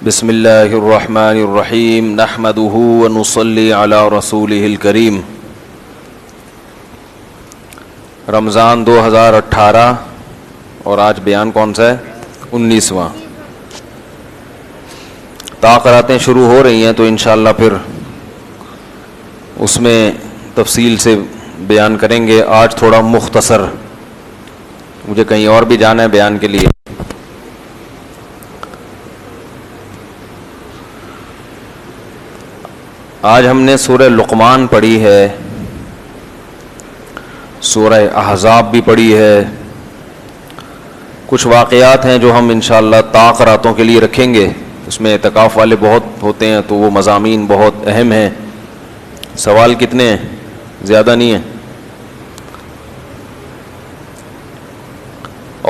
بسم اللہ الرحمن الرحیم نحمده ونصلی علی رسولہ الکریم۔ رمضان 2018 اور آج بیان کون سا ہے؟ 19واں۔ تاقراتیں شروع ہو رہی ہیں تو انشاءاللہ پھر اس میں تفصیل سے بیان کریں گے۔ آج تھوڑا مختصر، مجھے کہیں اور بھی جانا ہے بیان کے لیے۔ آج ہم نے سورہ لقمان پڑھی ہے، سورہ احزاب بھی پڑھی ہے۔ کچھ واقعات ہیں جو ہم انشاءاللہ تاقراتوں کے لیے رکھیں گے، اس میں اعتکاف والے بہت ہوتے ہیں تو وہ مضامین بہت اہم ہیں۔ سوال کتنے ہیں؟ زیادہ نہیں ہیں؟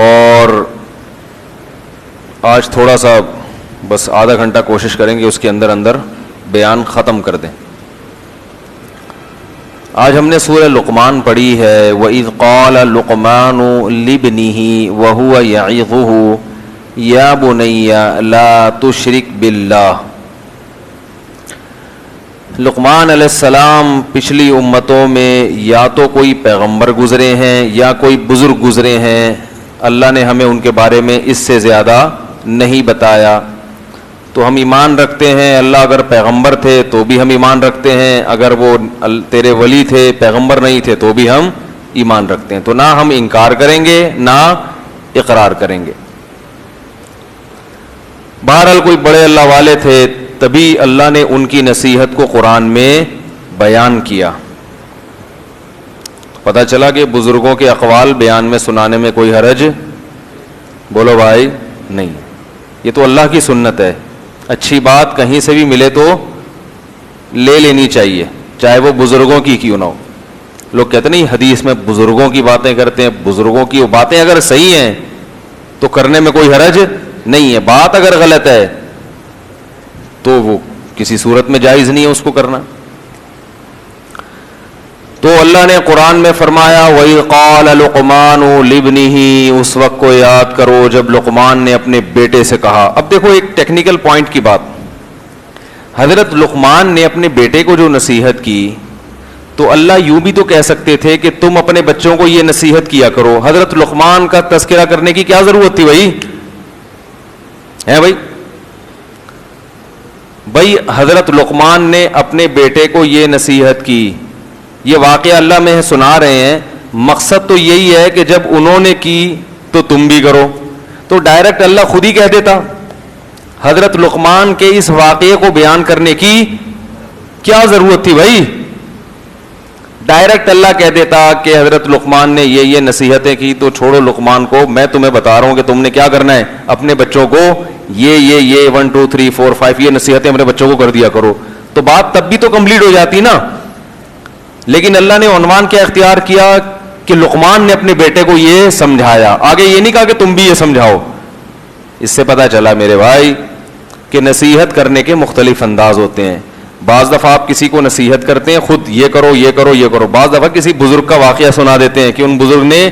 اور آج تھوڑا سا بس آدھا گھنٹہ کوشش کریں گے اس کے اندر اندر بیان ختم کر دیں۔ آج ہم نے سورہ لقمان پڑھی ہے۔ وَإِذْ قَالَ لُقْمَانُ لِابْنِهِ وَهُوَ يَعِظُهُ يَا بُنَيَّ لَا تُشْرِكْ بِاللَّهِ۔ لقمان علیہ السلام پچھلی امتوں میں یا تو کوئی پیغمبر گزرے ہیں یا کوئی بزرگ گزرے ہیں، اللہ نے ہمیں ان کے بارے میں اس سے زیادہ نہیں بتایا۔ تو ہم ایمان رکھتے ہیں، اللہ اگر پیغمبر تھے تو بھی ہم ایمان رکھتے ہیں، اگر وہ تیرے ولی تھے پیغمبر نہیں تھے تو بھی ہم ایمان رکھتے ہیں۔ تو نہ ہم انکار کریں گے نہ اقرار کریں گے۔ بہرحال کوئی بڑے اللہ والے تھے، تبھی اللہ نے ان کی نصیحت کو قرآن میں بیان کیا۔ پتہ چلا کہ بزرگوں کے اقوال بیان میں سنانے میں کوئی حرج، بولو بھائی، نہیں۔ یہ تو اللہ کی سنت ہے، اچھی بات کہیں سے بھی ملے تو لے لینی چاہیے، چاہے وہ بزرگوں کی کیوں نہ ہو۔ لوگ کہتے نہیں حدیث میں بزرگوں کی باتیں کرتے ہیں، بزرگوں کی باتیں اگر صحیح ہیں تو کرنے میں کوئی حرج نہیں ہے، بات اگر غلط ہے تو وہ کسی صورت میں جائز نہیں ہے اس کو کرنا۔ تو اللہ نے قرآن میں فرمایا وَإِذْ قَالَ لُقْمَانُ لِابْنِهِ، اس وقت کو یاد کرو جب لقمان نے اپنے بیٹے سے کہا۔ اب دیکھو ایک ٹیکنیکل پوائنٹ کی بات، حضرت لقمان نے اپنے بیٹے کو جو نصیحت کی تو اللہ یوں بھی تو کہہ سکتے تھے کہ تم اپنے بچوں کو یہ نصیحت کیا کرو۔ حضرت لقمان کا تذکرہ کرنے کی کیا ضرورت تھی بھائی؟ ہے بھائی حضرت لقمان نے اپنے بیٹے کو یہ نصیحت کی، یہ واقعہ اللہ میں سنا رہے ہیں، مقصد تو یہی ہے کہ جب انہوں نے کی تو تم بھی کرو۔ تو ڈائریکٹ اللہ خود ہی کہہ دیتا، حضرت لقمان کے اس واقعے کو بیان کرنے کی کیا ضرورت تھی بھائی؟ ڈائریکٹ اللہ کہہ دیتا کہ حضرت لقمان نے یہ نصیحتیں کی تو چھوڑو لقمان کو، میں تمہیں بتا رہا ہوں کہ تم نے کیا کرنا ہے، اپنے بچوں کو یہ 1 2 3 4 5 یہ نصیحتیں اپنے بچوں کو کر دیا کرو، تو بات تب بھی تو کمپلیٹ ہو جاتی نا۔ لیکن اللہ نے عنوان کیا اختیار کیا کہ لقمان نے اپنے بیٹے کو یہ سمجھایا، آگے یہ نہیں کہا کہ تم بھی یہ سمجھاؤ۔ اس سے پتہ چلا میرے بھائی کہ نصیحت کرنے کے مختلف انداز ہوتے ہیں۔ بعض دفعہ آپ کسی کو نصیحت کرتے ہیں خود یہ کرو یہ کرو یہ کرو، بعض دفعہ کسی بزرگ کا واقعہ سنا دیتے ہیں کہ ان بزرگ نے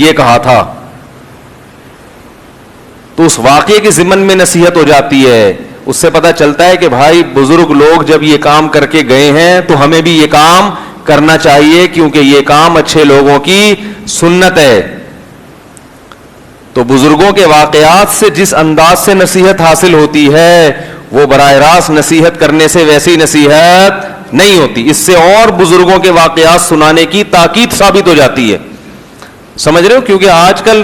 یہ کہا تھا، تو اس واقعے کے ضمن میں نصیحت ہو جاتی ہے۔ اس سے پتہ چلتا ہے کہ بھائی بزرگ لوگ جب یہ کام کر کے گئے ہیں تو ہمیں بھی یہ کام کرنا چاہیے، کیونکہ یہ کام اچھے لوگوں کی سنت ہے۔ تو بزرگوں کے واقعات سے جس انداز سے نصیحت حاصل ہوتی ہے وہ براہ راست نصیحت کرنے سے ویسی نصیحت نہیں ہوتی، اس سے اور بزرگوں کے واقعات سنانے کی تاکید ثابت ہو جاتی ہے۔ سمجھ رہے ہو؟ کیونکہ آج کل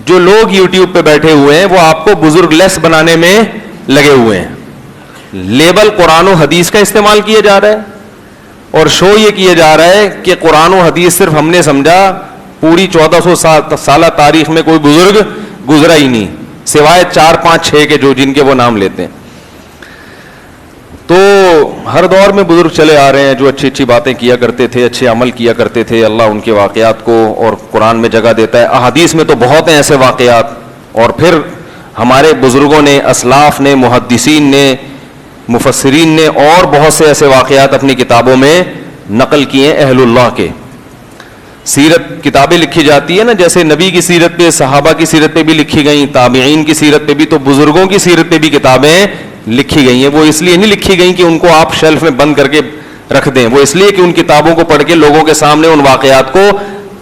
جو لوگ یوٹیوب پہ بیٹھے ہوئے ہیں وہ آپ کو بزرگ لیس بنانے میں لگے ہوئے ہیں، لیبل قرآن و حدیث کا استعمال کیا جا رہا ہے اور شو یہ کیا جا رہا ہے کہ قرآن و حدیث صرف ہم نے سمجھا، پوری 1400 سالہ تاریخ میں کوئی بزرگ گزرا ہی نہیں سوائے 4 5 6 کے جو جن کے وہ نام لیتے ہیں۔ تو ہر دور میں بزرگ چلے آ رہے ہیں جو اچھی اچھی باتیں کیا کرتے تھے، اچھے عمل کیا کرتے تھے، اللہ ان کے واقعات کو اور قرآن میں جگہ دیتا ہے۔ احادیث میں تو بہت ہیں ایسے واقعات، اور پھر ہمارے بزرگوں نے، اسلاف نے، محدثین نے، مفسرین نے اور بہت سے ایسے واقعات اپنی کتابوں میں نقل کیے ہیں اہل اللہ کے۔ سیرت کتابیں لکھی جاتی ہے نا، جیسے نبی کی سیرت پہ، صحابہ کی سیرت پہ بھی لکھی گئیں، تابعین کی سیرت پہ بھی، تو بزرگوں کی سیرت پہ بھی کتابیں لکھی گئی ہیں. وہ اس لیے نہیں لکھی گئی کہ ان کو آپ شیلف میں بند کر کے رکھ دیں, وہ اس لیے کہ ان کتابوں کو پڑھ کے لوگوں کے سامنے ان واقعات کو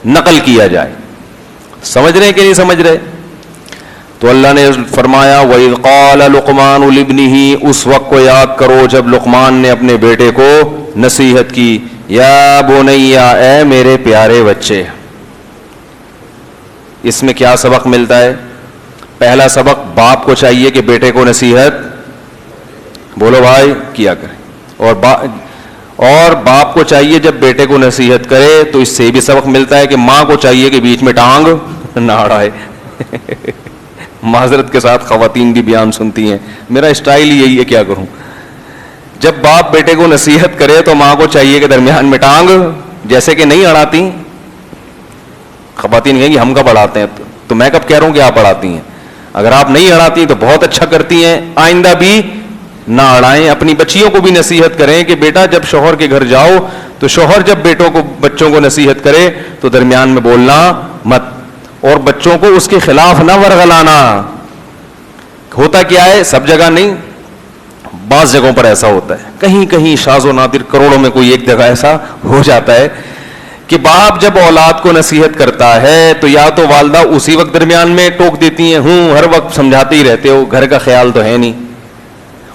نقل کیا جائے. سمجھ رہے ہیں کہ نہیں سمجھ رہے؟ تو اللہ نے فرمایا وَإِذْ قَالَ لُقْمَانُ لِابْنِهِ, اس وقت کو یاد کرو جب لقمان نے اپنے بیٹے کو نصیحت کی, یا بنیا, اے میرے پیارے بچے. اس میں کیا سبق ملتا ہے؟ پہلا سبق, باپ کو چاہیے کہ بیٹے کو نصیحت, بولو بھائی, کیا کرے. اور باپ کو چاہیے جب بیٹے کو نصیحت کرے تو اس سے بھی سبق ملتا ہے کہ ماں کو چاہیے کہ بیچ میں ٹانگ نہ اڑائے. معذرت کے ساتھ خواتین بھی بیان سنتی ہیں, میرا اسٹائل یہی ہے, کیا کروں. جب باپ بیٹے کو نصیحت کرے تو ماں کو چاہیے کہ درمیان میں ٹانگ, جیسے کہ نہیں اڑاتی خواتین کہیں گی ہم کب اڑاتے ہیں, تو میں کب کہہ رہا ہوں کہ آپ اڑاتی ہیں. اگر آپ نہیں اڑاتی تو بہت اچھا کرتی ہیں, آئندہ بھی نہ اڑائیں. اپنی بچیوں کو بھی نصیحت کریں کہ بیٹا جب شوہر کے گھر جاؤ تو شوہر جب بچوں کو نصیحت کرے تو درمیان میں بولنا مت, اور بچوں کو اس کے خلاف نہ ورغلانا. ہوتا کیا ہے, سب جگہ نہیں, بعض جگہوں پر ایسا ہوتا ہے, کہیں کہیں شاذ و نادر, کروڑوں میں کوئی ایک جگہ ایسا ہو جاتا ہے کہ باپ جب اولاد کو نصیحت کرتا ہے تو یا تو والدہ اسی وقت درمیان میں ٹوک دیتی ہیں, ہر وقت سمجھاتے ہی رہتے ہو, گھر کا خیال تو ہے نہیں.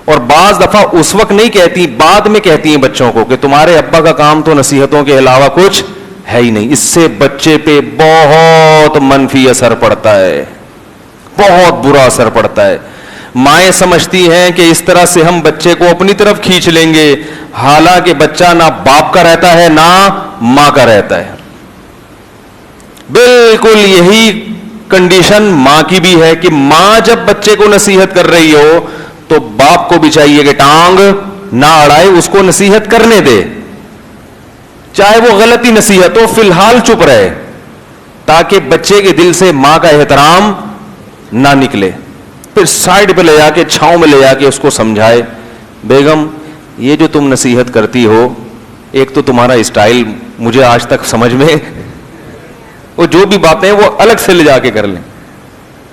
اور بعض دفعہ اس وقت نہیں کہتی, بعد میں کہتی ہیں بچوں کو کہ تمہارے ابا کا کام تو نصیحتوں کے علاوہ کچھ ہے ہی نہیں. اس سے بچے پہ بہت منفی اثر پڑتا ہے, بہت برا اثر پڑتا ہے. مائیں سمجھتی ہیں کہ اس طرح سے ہم بچے کو اپنی طرف کھینچ لیں گے, حالانکہ بچہ نہ باپ کا رہتا ہے نہ ماں کا رہتا ہے. بالکل یہی کنڈیشن ماں کی بھی ہے کہ ماں جب بچے کو نصیحت کر رہی ہو تو باپ کو بھی چاہیے کہ ٹانگ نہ اڑائے, اس کو نصیحت کرنے دے, چاہے وہ غلطی نصیحت ہو, فی الحال چپ رہے تاکہ بچے کے دل سے ماں کا احترام نہ نکلے. پھر سائڈ پہ لے جا کے, چھاؤں میں لے جا کے اس کو سمجھائے, بیگم یہ جو تم نصیحت کرتی ہو, ایک تو تمہارا اسٹائل مجھے آج تک سمجھ میں, وہ جو بھی باتیں وہ الگ سے لے جا کے کر لیں,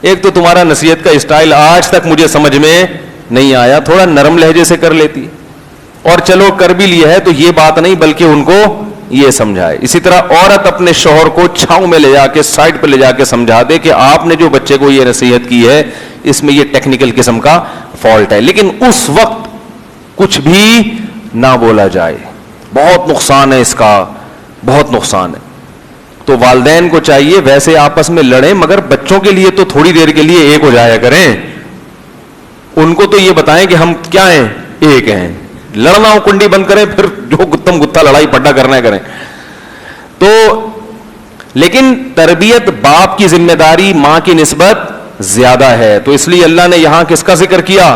ایک تو تمہارا نصیحت کا اسٹائل آج تک مجھے سمجھ میں نہیں آیا, تھوڑا نرم لہجے سے کر لیتی, اور چلو کر بھی لیا ہے تو یہ بات نہیں بلکہ ان کو یہ سمجھائے. اسی طرح عورت اپنے شوہر کو چھاؤں میں لے جا کے, سائڈ پہ لے جا کے سمجھا دے کہ آپ نے جو بچے کو یہ نصیحت کی ہے اس میں یہ ٹیکنیکل قسم کا فالٹ ہے, لیکن اس وقت کچھ بھی نہ بولا جائے, بہت نقصان ہے اس کا, بہت نقصان ہے. تو والدین کو چاہیے ویسے آپس میں لڑیں, مگر بچوں کے لیے تو تھوڑی دیر کے لیے ایک ہو جایا کریں. ان کو تو یہ بتائیں کہ ہم کیا ہیں, ایک ہیں. لڑنا ہو کنڈی بند کریں, پھر جو گتم گتا لڑائی پڈا کرنا کریں. تو لیکن تربیت باپ کی ذمہ داری ماں کی نسبت زیادہ ہے, تو اس لیے اللہ نے یہاں کس کا ذکر کیا,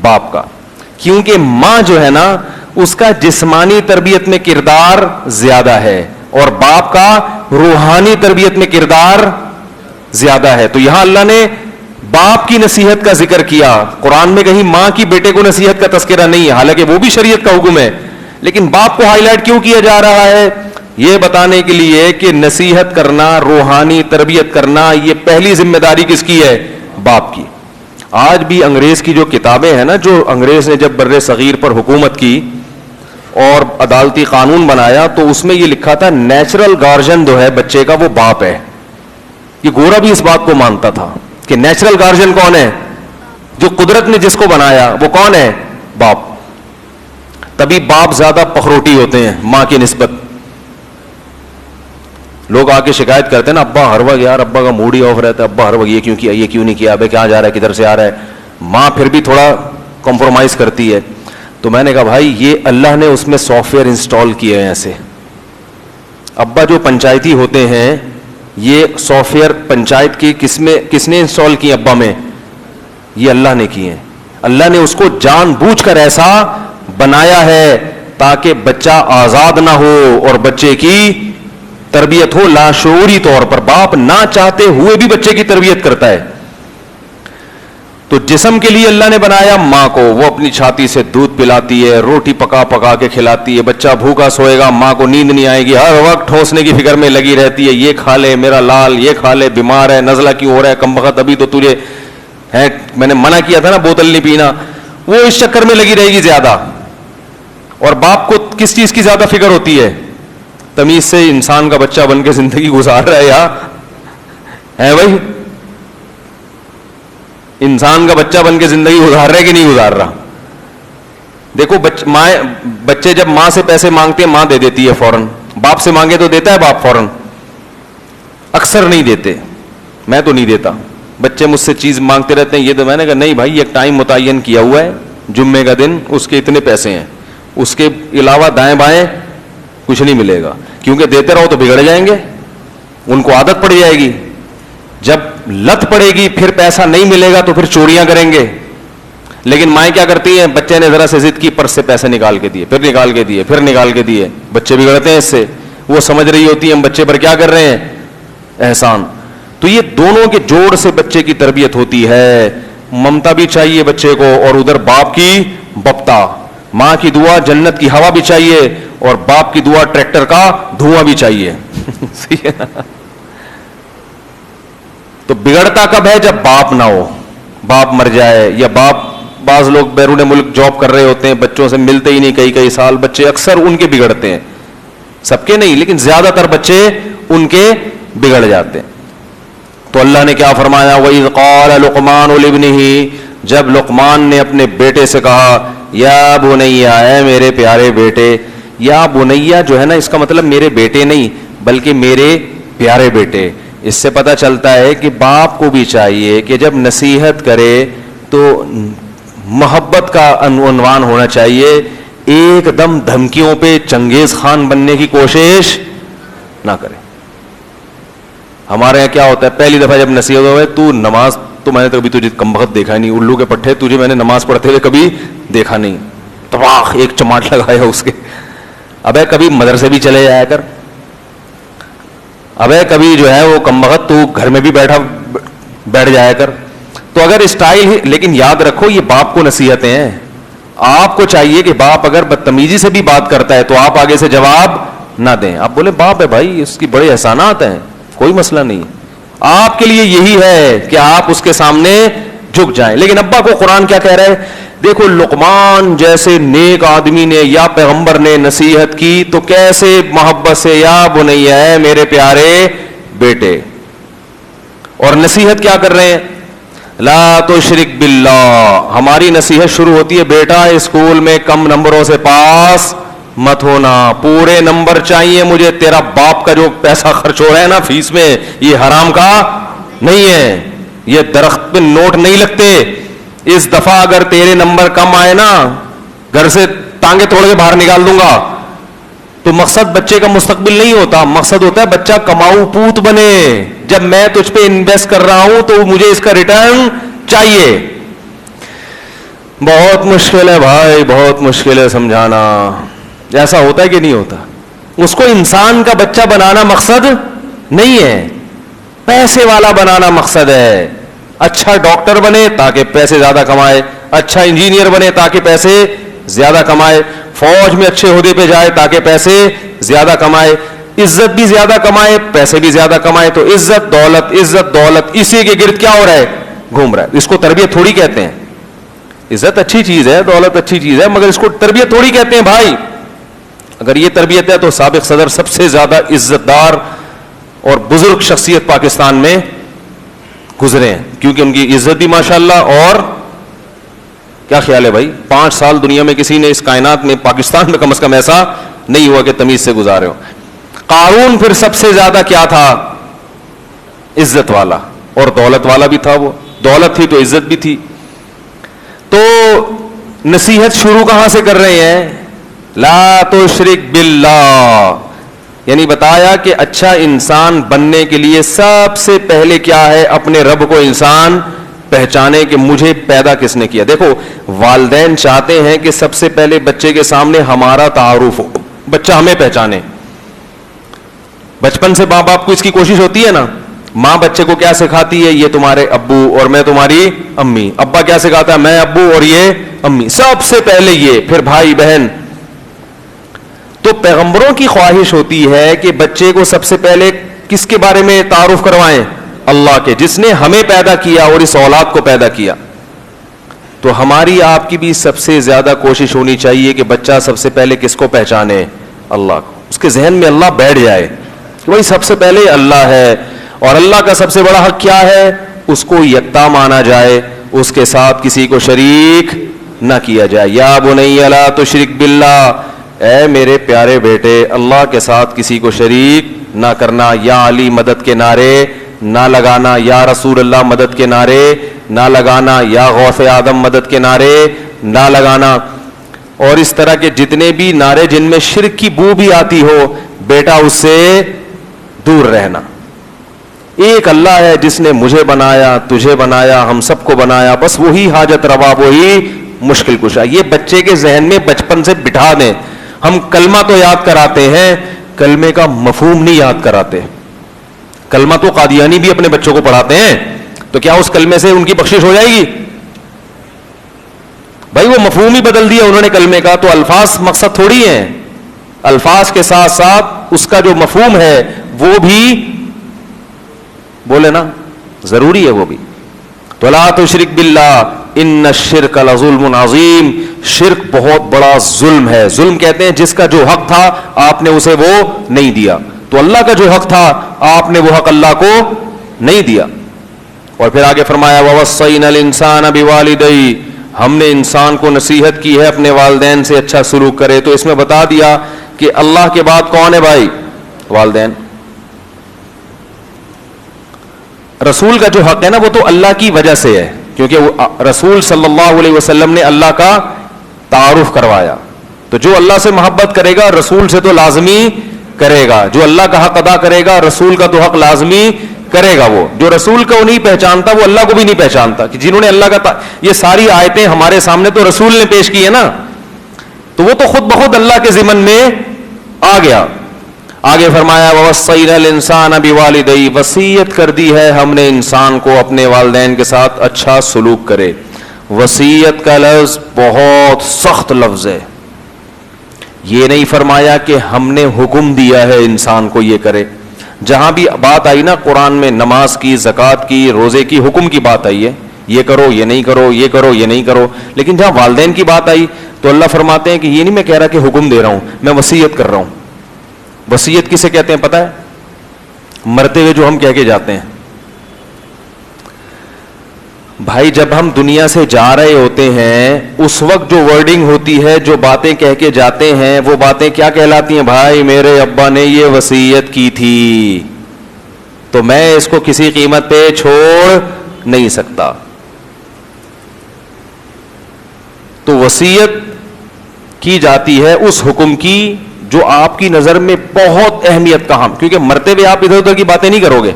باپ کا, کیونکہ ماں جو ہے نا اس کا جسمانی تربیت میں کردار زیادہ ہے اور باپ کا روحانی تربیت میں کردار زیادہ ہے. تو یہاں اللہ نے باپ کی نصیحت کا ذکر کیا, قرآن میں کہیں ماں کی بیٹے کو نصیحت کا تذکرہ نہیں ہے, حالانکہ وہ بھی شریعت کا حکم ہے, لیکن باپ کو ہائی لائٹ کیوں کیا جا رہا ہے, یہ بتانے کے لیے کہ نصیحت کرنا, روحانی تربیت کرنا, یہ پہلی ذمہ داری کس کی ہے, باپ کی. آج بھی انگریز کی جو کتابیں ہیں نا, جو انگریز نے جب بر صغیر پر حکومت کی اور عدالتی قانون بنایا تو اس میں یہ لکھا تھا نیچرل گارجن جو ہے بچے کا وہ باپ ہے. یہ گورا بھی اس بات کو مانتا تھا کہ نیچرل گارجن کون ہے, جو قدرت نے جس کو بنایا وہ کون ہے, باپ. تبھی باپ زیادہ پخروٹی ہوتے ہیں ماں کی نسبت. لوگ آ کے شکایت کرتے ہیں نا, ابا ہر وقت یار ابا کا موڈ ہی آف رہتا ہے, ابا ہر وقت یہ کیوں کیا, یہ کیوں نہیں کیا, ابے کہاں جا رہا ہے, کدھر سے آ رہا ہے. ماں پھر بھی تھوڑا کمپرومائز کرتی ہے. تو میں نے کہا بھائی یہ اللہ نے اس میں سافٹ ویئر انسٹال کیے ہیں ایسے. ابا جو پنچایتی ہوتے ہیں یہ سافٹ ویئر پنچایت کی کس نے انسٹال کی, ابا میں, یہ اللہ نے کی ہیں. اللہ نے اس کو جان بوجھ کر ایسا بنایا ہے تاکہ بچہ آزاد نہ ہو اور بچے کی تربیت ہو لاشعوری طور پر. باپ نہ چاہتے ہوئے بھی بچے کی تربیت کرتا ہے. تو جسم کے لیے اللہ نے بنایا ماں کو, وہ اپنی چھاتی سے دودھ پلاتی ہے, روٹی پکا پکا کے کھلاتی ہے. بچہ بھوکا سوئے گا, ماں کو نیند نہیں آئے گی, ہر وقت ٹھوسنے کی فکر میں لگی رہتی ہے, یہ کھا لے میرا لال, یہ کھا لے, بیمار ہے, نزلہ کیوں ہو رہا ہے, کم بخت ابھی تو تجھے ہے, میں نے منع کیا تھا نا بوتل نہیں پینا. وہ اس چکر میں لگی رہے گی زیادہ. اور باپ کو کس چیز کی زیادہ فکر ہوتی ہے؟ تمیز سے انسان کا بچہ بن کے زندگی گزار رہا ہے یا ہے بھائی؟ انسان کا بچہ بن کے زندگی گزار رہا ہے کہ نہیں گزار رہا؟ دیکھو بچے جب ماں سے پیسے مانگتے ہیں ماں دے دیتی ہے فوراً. باپ سے مانگے تو دیتا ہے باپ فوراً؟ اکثر نہیں دیتے. میں تو نہیں دیتا. بچے مجھ سے چیز مانگتے رہتے ہیں, یہ تو میں نے کہا نہیں بھائی, ایک ٹائم متعین کیا ہوا ہے, جمعے کا دن, اس کے اتنے پیسے ہیں, اس کے علاوہ دائیں بائیں کچھ نہیں ملے گا. کیونکہ دیتے رہو تو بگڑ جائیں گے, ان کو عادت پڑ جائے گی. جب لت پڑے گی پھر پیسہ نہیں ملے گا تو پھر چوریاں کریں گے. لیکن مائیں کیا کرتی ہیں, بچے نے ذرا سے ضد کی, پرس سے پیسے نکال کے دیے, پھر نکال کے دیے, پھر نکال کے دیے. بچے بگڑتے ہیں اس سے. وہ سمجھ رہی ہوتی ہے ہم بچے پر کیا کر رہے ہیں, احسان. تو یہ دونوں کے جوڑ سے بچے کی تربیت ہوتی ہے. ممتا بھی چاہیے بچے کو, اور ادھر باپ کی بپتا. ماں کی دعا جنت کی ہوا بھی چاہیے, اور باپ کی دعا ٹریکٹر کا دھواں بھی چاہیے. تو بگڑتا کب ہے؟ جب باپ نہ ہو, باپ مر جائے, یا باپ, بعض لوگ بیرون ملک جاب کر رہے ہوتے ہیں, بچوں سے ملتے ہی نہیں کئی کئی سال, بچے اکثر ان کے بگڑتے ہیں. سب کے نہیں لیکن زیادہ تر بچے ان کے بگڑ جاتے ہیں. تو اللہ نے کیا فرمایا, وَإِذْ قَالَ لُقْمَانُ لِابْنِهِ, جب لقمان نے اپنے بیٹے سے کہا, یا بنیا, اے میرے پیارے بیٹے. یا بنیا جو ہے نا, اس کا مطلب میرے بیٹے نہیں بلکہ میرے پیارے بیٹے. اس سے پتہ چلتا ہے کہ باپ کو بھی چاہیے کہ جب نصیحت کرے تو محبت کا عنوان ہونا چاہیے. ایک دم دھمکیوں پہ چنگیز خان بننے کی کوشش نہ کرے. ہمارے یہاں کیا ہوتا ہے, پہلی دفعہ جب نصیحت ہوئے, تو نماز تو میں نے تو کبھی تجھے کم وقت دیکھا ہی نہیں, الو کے پٹھے, تجھے میں نے نماز پڑھتے ہوئے کبھی دیکھا نہیں. تباہ ایک چماٹ لگایا اس کے. ابے کبھی مدرسے بھی چلے جایا کر, ابے کبھی جو ہے وہ کم وقت تو گھر میں بھی بیٹھ جایا کر. تو اگر اسٹائل ہی, لیکن یاد رکھو یہ باپ کو نصیحتیں ہیں. آپ کو چاہیے کہ باپ اگر بدتمیزی سے بھی بات کرتا ہے تو آپ آگے سے جواب نہ دیں. آپ بولیں باپ ہے بھائی, اس کی بڑے احسانات ہیں, کوئی مسئلہ نہیں. آپ کے لیے یہی ہے کہ آپ اس کے سامنے جھک جائیں. لیکن ابا کو قرآن کیا کہہ رہا ہے, دیکھو لقمان جیسے نیک آدمی نے یا پیغمبر نے نصیحت کی تو کیسے محبت سے, یا بنیا, ہے میرے پیارے بیٹے. اور نصیحت کیا کر رہے ہیں, لا تشرک باللہ. ہماری نصیحت شروع ہوتی ہے, بیٹا اسکول میں کم نمبروں سے پاس مت ہونا, پورے نمبر چاہیے مجھے. تیرا باپ کا جو پیسہ خرچ ہو رہا ہے نا فیس میں, یہ حرام کا نہیں ہے, یہ درخت پہ نوٹ نہیں لگتے. اس دفعہ اگر تیرے نمبر کم آئے نا, گھر سے ٹانگیں توڑ کے باہر نکال دوں گا. تو مقصد بچے کا مستقبل نہیں ہوتا, مقصد ہوتا ہے بچہ کماؤ پوت بنے. جب میں تجھ پہ انویسٹ کر رہا ہوں تو مجھے اس کا ریٹرن چاہیے. بہت مشکل ہے بھائی, بہت مشکل ہے سمجھانا. ایسا ہوتا ہے کہ نہیں ہوتا؟ اس کو انسان کا بچہ بنانا مقصد نہیں ہے, پیسے والا بنانا مقصد ہے. اچھا ڈاکٹر بنے تاکہ پیسے زیادہ کمائے, اچھا انجینئر بنے تاکہ پیسے زیادہ کمائے, فوج میں اچھے عہدے پہ جائے تاکہ پیسے زیادہ کمائے, عزت بھی زیادہ کمائے, پیسے بھی زیادہ کمائے. تو عزت دولت اسی کے گرد کیا ہو رہا ہے, گھوم رہا ہے. اس کو تربیت تھوڑی کہتے ہیں. عزت اچھی چیز ہے, دولت اچھی چیز ہے, مگر اس کو تربیت تھوڑی کہتے ہیں بھائی. اگر یہ تربیت ہے تو سابق صدر سب سے زیادہ عزت دار اور بزرگ شخصیت پاکستان میں گزرے ہیں, کیونکہ ان کی عزت بھی ماشاءاللہ. اور کیا خیال ہے بھائی, 5 سال دنیا میں کسی نے اس کائنات میں, پاکستان میں کم از کم ایسا نہیں ہوا کہ تمیز سے گزارے ہو. قارون پھر سب سے زیادہ کیا تھا, عزت والا اور دولت والا بھی تھا. وہ دولت تھی تو عزت بھی تھی. تو نصیحت شروع کہاں سے کر رہے ہیں, لا تشرک باللہ, یعنی بتایا کہ اچھا انسان بننے کے لیے سب سے پہلے کیا ہے, اپنے رب کو انسان پہچانے کہ مجھے پیدا کس نے کیا. دیکھو والدین چاہتے ہیں کہ سب سے پہلے بچے کے سامنے ہمارا تعارف ہو, بچہ ہمیں پہچانے. بچپن سے ماں باپ کو اس کی کوشش ہوتی ہے نا. ماں بچے کو کیا سکھاتی ہے, یہ تمہارے ابو اور میں تمہاری امی. ابا کیا سکھاتا ہے, میں ابو اور یہ امی. سب سے پہلے یہ, پھر بھائی بہن. تو پیغمبروں کی خواہش ہوتی ہے کہ بچے کو سب سے پہلے کس کے بارے میں تعارف کروائیں, اللہ کے, جس نے ہمیں پیدا کیا اور اس اولاد کو پیدا کیا. تو ہماری آپ کی بھی سب سے زیادہ کوشش ہونی چاہیے کہ بچہ سب سے پہلے کس کو پہچانے؟ اللہ کو. اس کے ذہن میں اللہ بیٹھ جائے کہ وہی سب سے پہلے اللہ ہے. اور اللہ کا سب سے بڑا حق کیا ہے؟ اس کو یکتا مانا جائے, اس کے ساتھ کسی کو شریک نہ کیا جائے. یا بنی لا تشرک باللہ, اے میرے پیارے بیٹے اللہ کے ساتھ کسی کو شریک نہ کرنا. یا علی مدد کے نعرے نہ لگانا, یا رسول اللہ مدد کے نعرے نہ لگانا, یا غوث آدم مدد کے نعرے نہ لگانا. اور اس طرح کے جتنے بھی نعرے جن میں شرک کی بو بھی آتی ہو, بیٹا اس سے دور رہنا. ایک اللہ ہے جس نے مجھے بنایا, تجھے بنایا, ہم سب کو بنایا, بس وہی حاجت روا, وہی مشکل کشا. یہ بچے کے ذہن میں بچپن سے بٹھا دیں. ہم کلمہ تو یاد کراتے ہیں, کلمے کا مفہوم نہیں یاد کراتے. کلمہ تو قادیانی بھی اپنے بچوں کو پڑھاتے ہیں, تو کیا اس کلمے سے ان کی بخشش ہو جائے گی؟ بھائی وہ مفہوم ہی بدل دیا انہوں نے کلمے کا. تو الفاظ مقصد تھوڑی ہیں, الفاظ کے ساتھ ساتھ اس کا جو مفہوم ہے وہ بھی بولے نا, ضروری ہے وہ بھی. تو لا تشرک باللہ ان الشرک لظلم عظیم, شرک بہت بڑا ظلم ہے. ظلم کہتے ہیں جس کا جو حق تھا آپ نے اسے وہ نہیں دیا. تو اللہ کا جو حق تھا آپ نے وہ حق اللہ کو نہیں دیا. اور پھر آگے فرمایا ووصینا الانسان بوالدیہ, ہم نے انسان کو نصیحت کی ہے اپنے والدین سے اچھا سلوک کرے. تو اس میں بتا دیا کہ اللہ کے بعد کون ہے بھائی؟ والدین. رسول کا جو حق ہے نا وہ تو اللہ کی وجہ سے ہے, کیونکہ رسول صلی اللہ علیہ وسلم نے اللہ کا تعارف کروایا. تو جو اللہ سے محبت کرے گا رسول سے تو لازمی کرے گا, جو اللہ کا حق ادا کرے گا رسول کا تو حق لازمی کرے گا. وہ جو رسول کو نہیں پہچانتا وہ اللہ کو بھی نہیں پہچانتا. کہ جنہوں نے اللہ کا یہ ساری آیتیں ہمارے سامنے تو رسول نے پیش کی ہے نا, تو وہ تو خود بخود اللہ کے ضمن میں آ گیا. آگے فرمایا ووصینا الانسان بوالدیہ, وصیت کر دی ہے ہم نے انسان کو اپنے والدین کے ساتھ اچھا سلوک کرے. وصیت کا لفظ بہت سخت لفظ ہے. یہ نہیں فرمایا کہ ہم نے حکم دیا ہے انسان کو یہ کرے. جہاں بھی بات آئی نا قرآن میں نماز کی, زکوٰۃ کی, روزے کی, حکم کی بات آئی ہے, یہ کرو یہ نہیں کرو, یہ کرو یہ نہیں کرو. لیکن جہاں والدین کی بات آئی تو اللہ فرماتے ہیں کہ یہ نہیں میں کہہ رہا کہ حکم دے رہا ہوں, میں وصیت کر رہا ہوں. وصیت کسے کہتے ہیں پتہ ہے؟ مرتے ہوئے جو ہم کہہ کے جاتے ہیں. بھائی جب ہم دنیا سے جا رہے ہوتے ہیں اس وقت جو ورڈنگ ہوتی ہے, جو باتیں کہہ کے جاتے ہیں, وہ باتیں کیا کہلاتی ہیں؟ بھائی میرے ابا نے یہ وصیت کی تھی تو میں اس کو کسی قیمت پہ چھوڑ نہیں سکتا. تو وصیت کی جاتی ہے اس حکم کی جو آپ کی نظر میں بہت اہمیت کا ہم, کیونکہ مرتے ہوئے آپ ادھر ادھر کی باتیں نہیں کرو گے.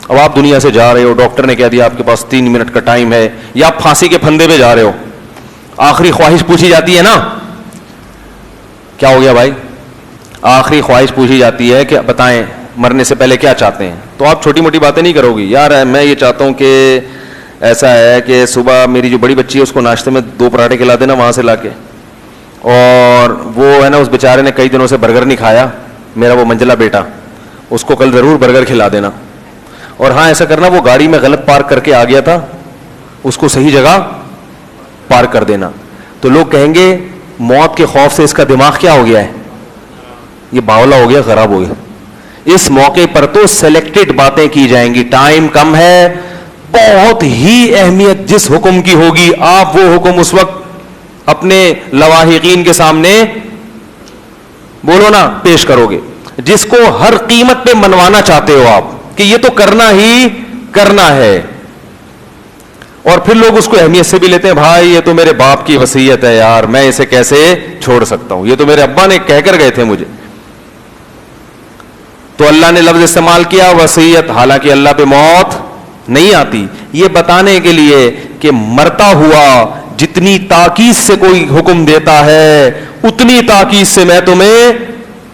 اب آپ دنیا سے جا رہے ہو, ڈاکٹر نے کہہ دیا آپ کے پاس 3 منٹ کا ٹائم ہے, یا آپ پھانسی کے پھندے پہ جا رہے ہو, آخری خواہش پوچھی جاتی ہے نا, کیا ہو گیا بھائی؟ آخری خواہش پوچھی جاتی ہے کہ بتائیں مرنے سے پہلے کیا چاہتے ہیں. تو آپ چھوٹی موٹی باتیں نہیں کرو گی, یار میں یہ چاہتا ہوں کہ ایسا ہے کہ صبح میری جو بڑی بچی ہے اس کو ناشتے میں 2 پراٹھے کھلا دینا وہاں سے لا کے, اور وہ ہے نا اس بیچارے نے کئی دنوں سے برگر نہیں کھایا, میرا وہ منجلا بیٹا, اس کو کل ضرور برگر کھلا دینا. اور ہاں ایسا کرنا وہ گاڑی میں غلط پارک کر کے آ گیا تھا, اس کو صحیح جگہ پارک کر دینا. تو لوگ کہیں گے موت کے خوف سے اس کا دماغ کیا ہو گیا ہے, یہ باولا ہو گیا, خراب ہو گیا. اس موقع پر تو سلیکٹڈ باتیں کی جائیں گی, ٹائم کم ہے, بہت ہی اہمیت جس حکم کی ہوگی آپ وہ حکم اس وقت اپنے لواحقین کے سامنے بولو نا پیش کرو گے, جس کو ہر قیمت پہ منوانا چاہتے ہو آپ کہ یہ تو کرنا ہی کرنا ہے. اور پھر لوگ اس کو اہمیت سے بھی لیتے ہیں, بھائی یہ تو میرے باپ کی وصیت ہے یار, میں اسے کیسے چھوڑ سکتا ہوں, یہ تو میرے ابا نے کہہ کر گئے تھے مجھے. تو اللہ نے لفظ استعمال کیا وصیت, حالانکہ اللہ پہ موت نہیں آتی, یہ بتانے کے لیے کہ مرتا ہوا جتنی تاکید سے کوئی حکم دیتا ہے اتنی تاکید سے میں تمہیں,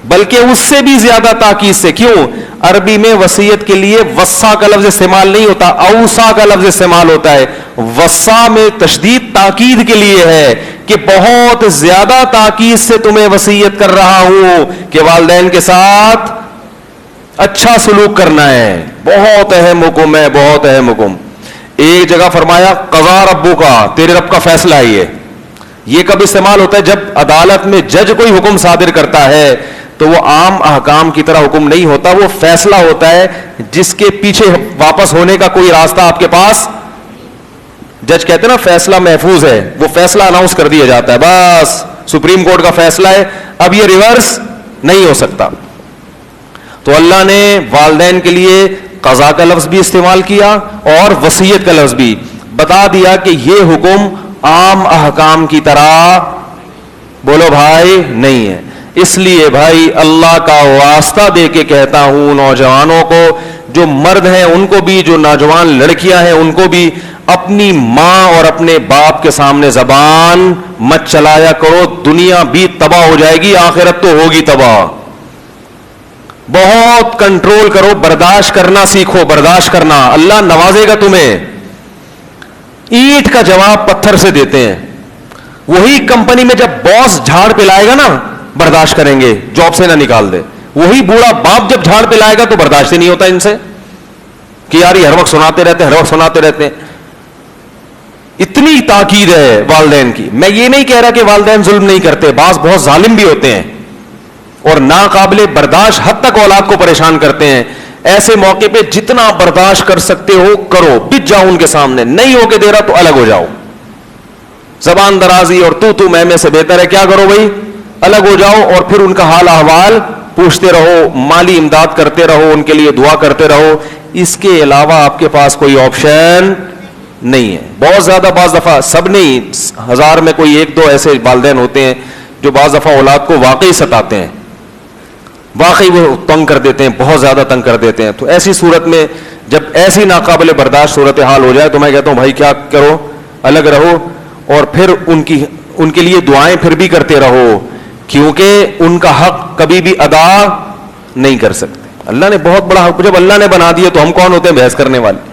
بلکہ اس سے بھی زیادہ تاکید سے. کیوں؟ عربی میں وصیت کے لیے وصا کا لفظ استعمال نہیں ہوتا, اوصا کا لفظ استعمال ہوتا ہے. وصا میں تشدید تاکید کے لیے ہے کہ بہت زیادہ تاکید سے تمہیں وصیت کر رہا ہوں کہ والدین کے ساتھ اچھا سلوک کرنا ہے. بہت اہم حکم ہے, بہت اہم حکم. ایک جگہ فرمایا قضا ربو کا، تیرے رب کا فیصلہ ہے. یہ کب استعمال ہوتا ہے؟ جب عدالت میں جج کوئی حکم صادر کرتا ہے تو وہ عام احکام کی طرح حکم نہیں ہوتا، وہ فیصلہ ہوتا ہے جس کے پیچھے واپس ہونے کا کوئی راستہ آپ کے پاس. جج کہتے ہیں نا فیصلہ محفوظ ہے، وہ فیصلہ اناؤنس کر دیا جاتا ہے، بس سپریم کورٹ کا فیصلہ ہے، اب یہ ریورس نہیں ہو سکتا. تو اللہ نے والدین کے لیے قضا کا لفظ بھی استعمال کیا اور وصیت کا لفظ بھی، بتا دیا کہ یہ حکم عام احکام کی طرح بولو بھائی نہیں ہے. اس لیے بھائی اللہ کا واسطہ دے کے کہتا ہوں نوجوانوں کو، جو مرد ہیں ان کو بھی، جو نوجوان لڑکیاں ہیں ان کو بھی، اپنی ماں اور اپنے باپ کے سامنے زبان مت چلایا کرو. دنیا بھی تباہ ہو جائے گی، آخرت تو ہوگی تباہ. بہت کنٹرول کرو، برداشت کرنا سیکھو، برداشت کرنا، اللہ نوازے گا تمہیں. اینٹ کا جواب پتھر سے دیتے ہیں. وہی کمپنی میں جب باس جھاڑ پلائے گا نا برداشت کریں گے، جاب سے نہ نکال دے. وہی بوڑھا باپ جب جھاڑ پلائے گا تو برداشت ہی نہیں ہوتا ان سے کہ یار یہ ہر وقت سناتے رہتے ہیں، ہر وقت سناتے رہتے ہیں. اتنی تاکید ہے والدین کی. میں یہ نہیں کہہ رہا کہ والدین ظلم نہیں کرتے، بعض بہت ظالم بھی ہوتے ہیں اور ناقابل برداشت حد تک اولاد کو پریشان کرتے ہیں. ایسے موقع پہ جتنا برداشت کر سکتے ہو کرو، بچ جاؤ ان کے سامنے. نہیں ہو کے دے رہا تو الگ ہو جاؤ. زبان درازی اور تو میں سے بہتر ہے کیا کرو بھائی، الگ ہو جاؤ اور پھر ان کا حال احوال پوچھتے رہو، مالی امداد کرتے رہو، ان کے لیے دعا کرتے رہو. اس کے علاوہ آپ کے پاس کوئی آپشن نہیں ہے. بہت زیادہ بعض دفعہ، سب نہیں، ہزار میں کوئی ایک دو ایسے والدین ہوتے ہیں جو بعض دفعہ اولاد کو واقعی ستاتے ہیں، واقعی وہ تنگ کر دیتے ہیں، بہت زیادہ تنگ کر دیتے ہیں. تو ایسی صورت میں جب ایسی ناقابل برداشت صورتحال ہو جائے تو میں کہتا ہوں بھائی کیا کرو، الگ رہو اور پھر ان کے لیے دعائیں پھر بھی کرتے رہو، کیونکہ ان کا حق کبھی بھی ادا نہیں کر سکتے. اللہ نے بہت بڑا حق جب اللہ نے بنا دیا تو ہم کون ہوتے ہیں بحث کرنے والے.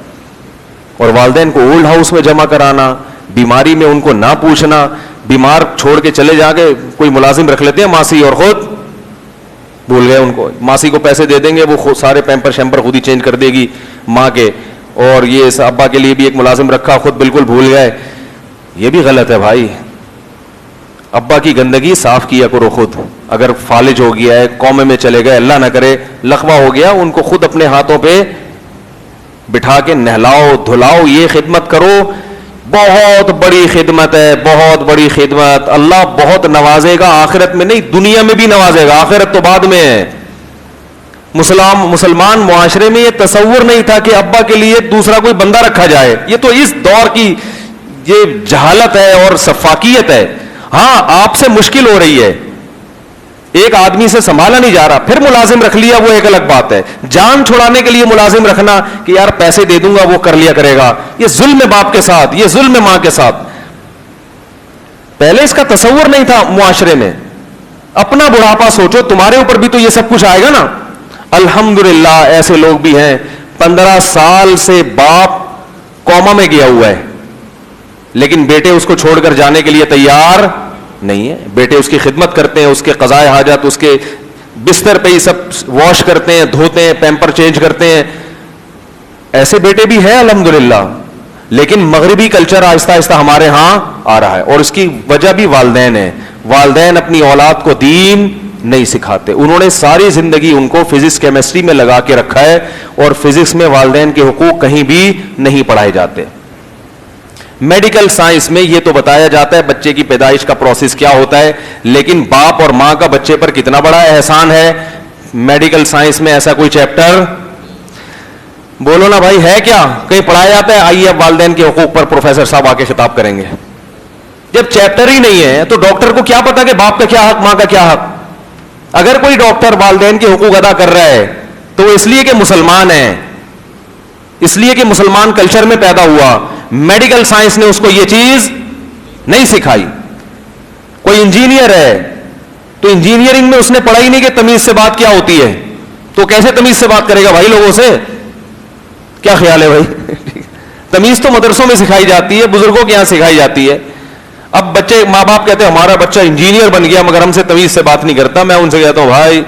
اور والدین کو اولڈ ہاؤس میں جمع کرانا، بیماری میں ان کو نہ پوچھنا، بیمار چھوڑ کے چلے جا کے کوئی ملازم رکھ لیتے ہیں ماسی اور خود بھول گئے ان کو. ماسی کو پیسے دے دیں گے، وہ سارے پیمپر شیمپر خود ہی چینج کر دے گی ماں کے، اور یہ ابا کے لیے بھی ایک ملازم رکھا، خود بالکل بھول گئے. یہ بھی غلط ہے بھائی. ابا کی گندگی صاف کیا کرو خود. اگر فالج ہو گیا ہے، قومے میں چلے گئے، اللہ نہ کرے لقوہ ہو گیا، ان کو خود اپنے ہاتھوں پہ بٹھا کے نہلاؤ دھلاؤ، یہ خدمت کرو. بہت بڑی خدمت ہے، بہت بڑی خدمت. اللہ بہت نوازے گا، آخرت میں نہیں دنیا میں بھی نوازے گا، آخرت تو بعد میں ہے. مسلمان معاشرے میں یہ تصور نہیں تھا کہ ابا کے لیے دوسرا کوئی بندہ رکھا جائے. یہ تو اس دور کی یہ جہالت ہے اور سفاکیت ہے. ہاں آپ سے مشکل ہو رہی ہے، ایک آدمی سے سنبھالا نہیں جا رہا، پھر ملازم رکھ لیا، وہ ایک الگ بات ہے. جان چھڑانے کے لیے ملازم رکھنا کہ یار پیسے دے دوں گا وہ کر لیا کرے گا، یہ ظلم ہے باپ کے ساتھ، یہ ظلم ہے ماں کے ساتھ. پہلے اس کا تصور نہیں تھا معاشرے میں. اپنا بڑھاپا سوچو، تمہارے اوپر بھی تو یہ سب کچھ آئے گا نا. الحمدللہ ایسے لوگ بھی ہیں 15 سال سے باپ کوما میں گیا ہوا ہے لیکن بیٹے اس کو چھوڑ کر جانے کے لیے تیار نہیں ہے. بیٹے اس کی خدمت کرتے ہیں، اس کے قضائے حاجت اس کے بستر پہ ہی سب واش کرتے ہیں، دھوتے ہیں، پیمپر چینج کرتے ہیں. ایسے بیٹے بھی ہیں الحمدللہ. لیکن مغربی کلچر آہستہ آہستہ ہمارے ہاں آ رہا ہے اور اس کی وجہ بھی والدین ہے. والدین اپنی اولاد کو دین نہیں سکھاتے. انہوں نے ساری زندگی ان کو فزکس کیمسٹری میں لگا کے رکھا ہے اور فزکس میں والدین کے حقوق کہیں بھی نہیں پڑھائے جاتے. میڈیکل سائنس میں یہ تو بتایا جاتا ہے بچے کی پیدائش کا پروسیس کیا ہوتا ہے، لیکن باپ اور ماں کا بچے پر کتنا بڑا احسان ہے. میڈیکل سائنس میں ایسا کوئی چیپٹر بولو نا بھائی ہے کیا، کہیں پڑھایا جاتا ہے؟ آئیے اب والدین کے حقوق پر پروفیسر صاحب آ کے خطاب کریں گے. جب چیپٹر ہی نہیں ہے تو ڈاکٹر کو کیا پتا کہ باپ کا کیا حق، ماں کا کیا حق. اگر کوئی ڈاکٹر والدین کے حقوق ادا کر رہا ہے تو وہ اس لیے کہ مسلمان ہے، اس لیے کہ مسلمان کلچر میں پیدا ہوا. میڈیکل سائنس نے اس کو یہ چیز نہیں سکھائی. کوئی انجینئر ہے تو انجینئرنگ میں اس نے پڑھا ہی نہیں کہ تمیز سے بات کیا ہوتی ہے، تو کیسے تمیز سے بات کرے گا بھائی لوگوں سے؟ کیا خیال ہے بھائی؟ تمیز تو مدرسوں میں سکھائی جاتی ہے، بزرگوں کے یہاں سکھائی جاتی ہے. اب بچے ماں باپ کہتے ہیں ہمارا بچہ انجینئر بن گیا مگر ہم سے تمیز سے بات نہیں کرتا. میں ان سے کہتا ہوں بھائی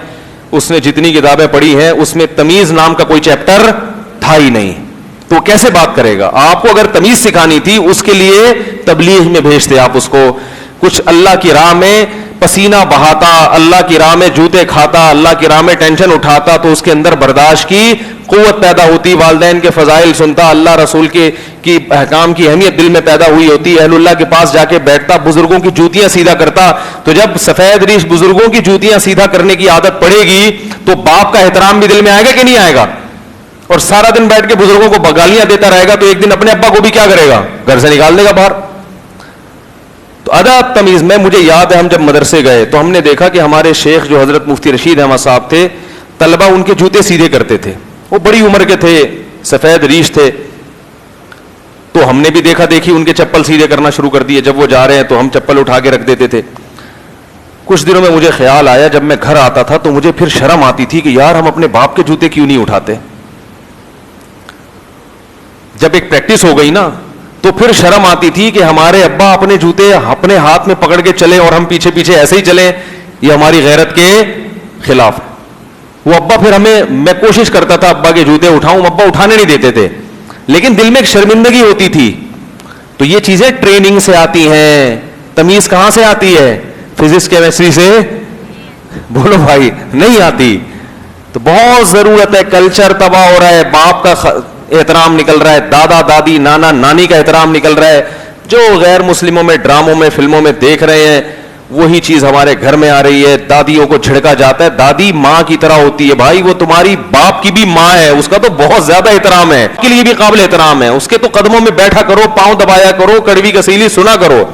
اس نے جتنی کتابیں پڑھی ہیں اس میں تمیز نام کا کوئی چیپٹر تھا ہی نہیں. تو کیسے بات کرے گا؟ آپ کو اگر تمیز سکھانی تھی اس کے لیے تبلیغ میں بھیجتے آپ اس کو. کچھ اللہ کی راہ میں پسینہ بہاتا, اللہ کی راہ میں جوتے کھاتا, اللہ کی راہ میں ٹینشن اٹھاتا, تو اس کے اندر برداشت کی قوت پیدا ہوتی, والدین کے فضائل سنتا, اللہ رسول کی احکام کی اہمیت دل میں پیدا ہوئی ہوتی, اہل اللہ کے پاس جا کے بیٹھتا, بزرگوں کی جوتیاں سیدھا کرتا. تو جب سفید ریش بزرگوں کی جوتیاں سیدھا کرنے کی عادت پڑے گی تو باپ کا احترام بھی دل میں آئے گا کہ نہیں آئے گا؟ اور سارا دن بیٹھ کے بزرگوں کو گالیاں دیتا رہے گا تو ایک دن اپنے ابا کو بھی کیا کرے گا؟ گھر سے نکال دے گا باہر. تو ادب تمیز میں مجھے یاد ہے ہم جب مدرسے گئے تو ہم نے دیکھا کہ ہمارے شیخ جو حضرت مفتی رشید احمد صاحب تھے, طلبہ ان کے جوتے سیدھے کرتے تھے. وہ بڑی عمر کے تھے, سفید ریش تھے, تو ہم نے بھی دیکھا دیکھی ان کے چپل سیدھے کرنا شروع کر دیے. جب وہ جا رہے ہیں تو ہم چپل اٹھا کے رکھ دیتے تھے. کچھ دنوں میں مجھے خیال آیا, جب میں گھر آتا تھا تو مجھے پھر شرم آتی تھی کہ یار ہم اپنے باپ کے جوتے کیوں نہیں اٹھاتے. جب ایک پریکٹس ہو گئی نا تو پھر شرم آتی تھی کہ ہمارے ابا اپنے جوتے اپنے ہاتھ میں پکڑ کے چلے اور ہم پیچھے پیچھے ایسے ہی چلیں, یہ ہماری غیرت کے خلاف. وہ ابا پھر میں کوشش کرتا تھا ابا کے جوتے اٹھاؤں, ابا اٹھانے نہیں دیتے تھے, لیکن دل میں ایک شرمندگی ہوتی تھی. تو یہ چیزیں ٹریننگ سے آتی ہیں. تمیز کہاں سے آتی ہے؟ فزکس کیمسٹری سے؟ بولو بھائی, نہیں آتی. تو بہت ضرورت ہے. کلچر تباہ ہو رہا ہے, باپ کا احترام نکل رہا ہے, دادا دادی نانا نانی کا احترام نکل رہا ہے. جو غیر مسلموں میں ڈراموں میں فلموں میں دیکھ رہے ہیں وہی چیز ہمارے گھر میں آ رہی ہے. دادیوں کو جھڑکا جاتا ہے, دادی ماں کی طرح ہوتی ہے بھائی, وہ تمہاری باپ کی بھی ماں ہے, اس کا تو بہت زیادہ احترام ہے, اس کے لیے بھی قابل احترام ہے. اس کے تو قدموں میں بیٹھا کرو, پاؤں دبایا کرو, کڑوی کسیلی سنا کرو.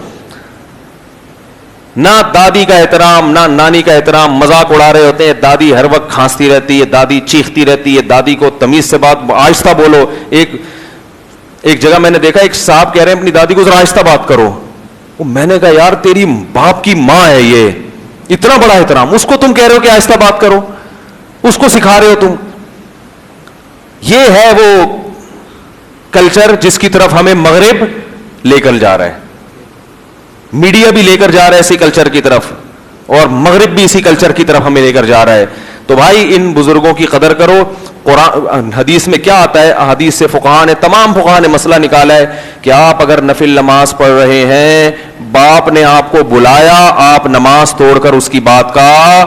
نہ دادی کا احترام نہ نانی کا احترام. مذاق اڑا رہے ہوتے ہیں, دادی ہر وقت کھانستی رہتی ہے, دادی چیختی رہتی ہے, دادی کو تمیز سے بات, آہستہ بولو. ایک جگہ میں نے دیکھا ایک صاحب کہہ رہے ہیں اپنی دادی کو ذرا آہستہ بات کرو. میں نے کہا یار تیری باپ کی ماں ہے, یہ اتنا بڑا احترام, اس کو تم کہہ رہے ہو کہ آہستہ بات کرو, اس کو سکھا رہے ہو تم. یہ ہے وہ کلچر جس کی طرف ہمیں مغرب لے کر جا رہا ہے. میڈیا بھی لے کر جا رہا ہے اسی کلچر کی طرف, اور مغرب بھی اسی کلچر کی طرف ہمیں لے کر جا رہا ہے. تو بھائی ان بزرگوں کی قدر کرو. قرآن حدیث میں کیا آتا ہے؟ حدیث سے فقہاء نے, تمام فقہاء نے مسئلہ نکالا ہے کہ آپ اگر نفل نماز پڑھ رہے ہیں, باپ نے آپ کو بلایا, آپ نماز توڑ کر اس کی بات کا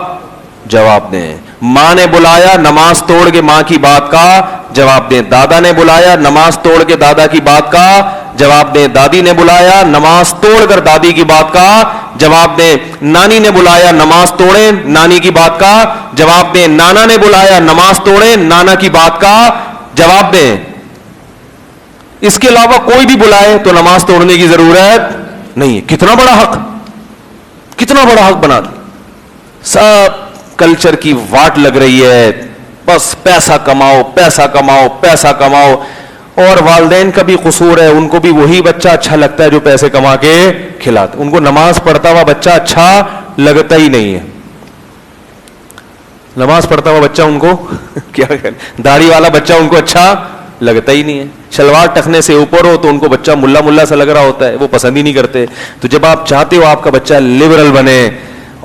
جواب دیں. ماں نے بلایا, نماز توڑ کے ماں کی بات کا جواب دیں. دادا نے بلایا, نماز توڑ کے دادا کی بات کا جواب دیں. دادی نے بلایا, نماز توڑ کر دادی کی بات کا جواب دیں. نانی نے بلایا, نماز توڑیں, نانی کی بات کا جواب دیں. نانا نے بلایا, نماز توڑیں, نانا کی بات کا جواب دیں. اس کے علاوہ کوئی بھی بلائے تو نماز توڑنے کی ضرورت نہیں ہے. کتنا بڑا حق, کتنا بڑا حق بنا دیا. سب کلچر کی واٹ لگ رہی ہے, بس پیسہ کماؤ پیسہ کماؤ پیسہ کماؤ. اور والدین کا بھی قصور ہے, ان کو بھی وہی بچہ اچھا لگتا ہے جو پیسے کما کے کھلاتا. ان کو نماز پڑھتا ہوا بچہ اچھا لگتا ہی نہیں ہے. نماز پڑھتا ہوا بچہ ان کو کیا کرے, داڑھی والا بچہ ان کو اچھا لگتا ہی نہیں ہے. شلوار ٹخنے سے اوپر ہو تو ان کو بچہ ملا ملا سا لگ رہا ہوتا ہے, وہ پسند ہی نہیں کرتے. تو جب آپ چاہتے ہو آپ کا بچہ لبرل بنے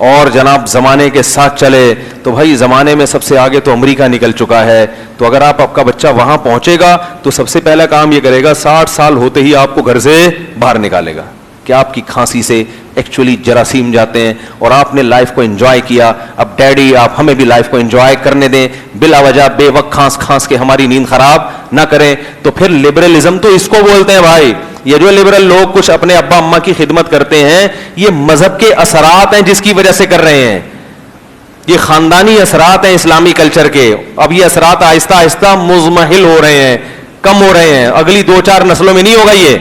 اور جناب زمانے کے ساتھ چلے, تو بھائی زمانے میں سب سے آگے تو امریکہ نکل چکا ہے. تو اگر آپ کا بچہ وہاں پہنچے گا تو سب سے پہلا کام یہ کرے گا, 60 سال ہوتے ہی آپ کو گھر سے باہر نکالے گا کہ آپ کی کھانسی سے ایکچولی جراثیم جاتے ہیں اور آپ نے لائف کو انجوائے کیا. اب ڈیڈی آپ ہمیں بھی لائف کو انجوائے کرنے دیں, بلا وجہ بے وقت کھانس کھانس کے ہماری نیند خراب نہ کریں. تو پھر لبرلزم تو اس کو بولتے ہیں بھائی. یہ جو لبرل لوگ کچھ اپنے ابا اماں کی خدمت کرتے ہیں, یہ مذہب کے اثرات ہیں جس کی وجہ سے کر رہے ہیں. یہ خاندانی اثرات ہیں اسلامی کلچر کے. اب یہ اثرات آہستہ آہستہ مزمحل ہو رہے ہیں, کم ہو رہے ہیں. اگلی 2-4 نسلوں میں نہیں ہوگا یہ.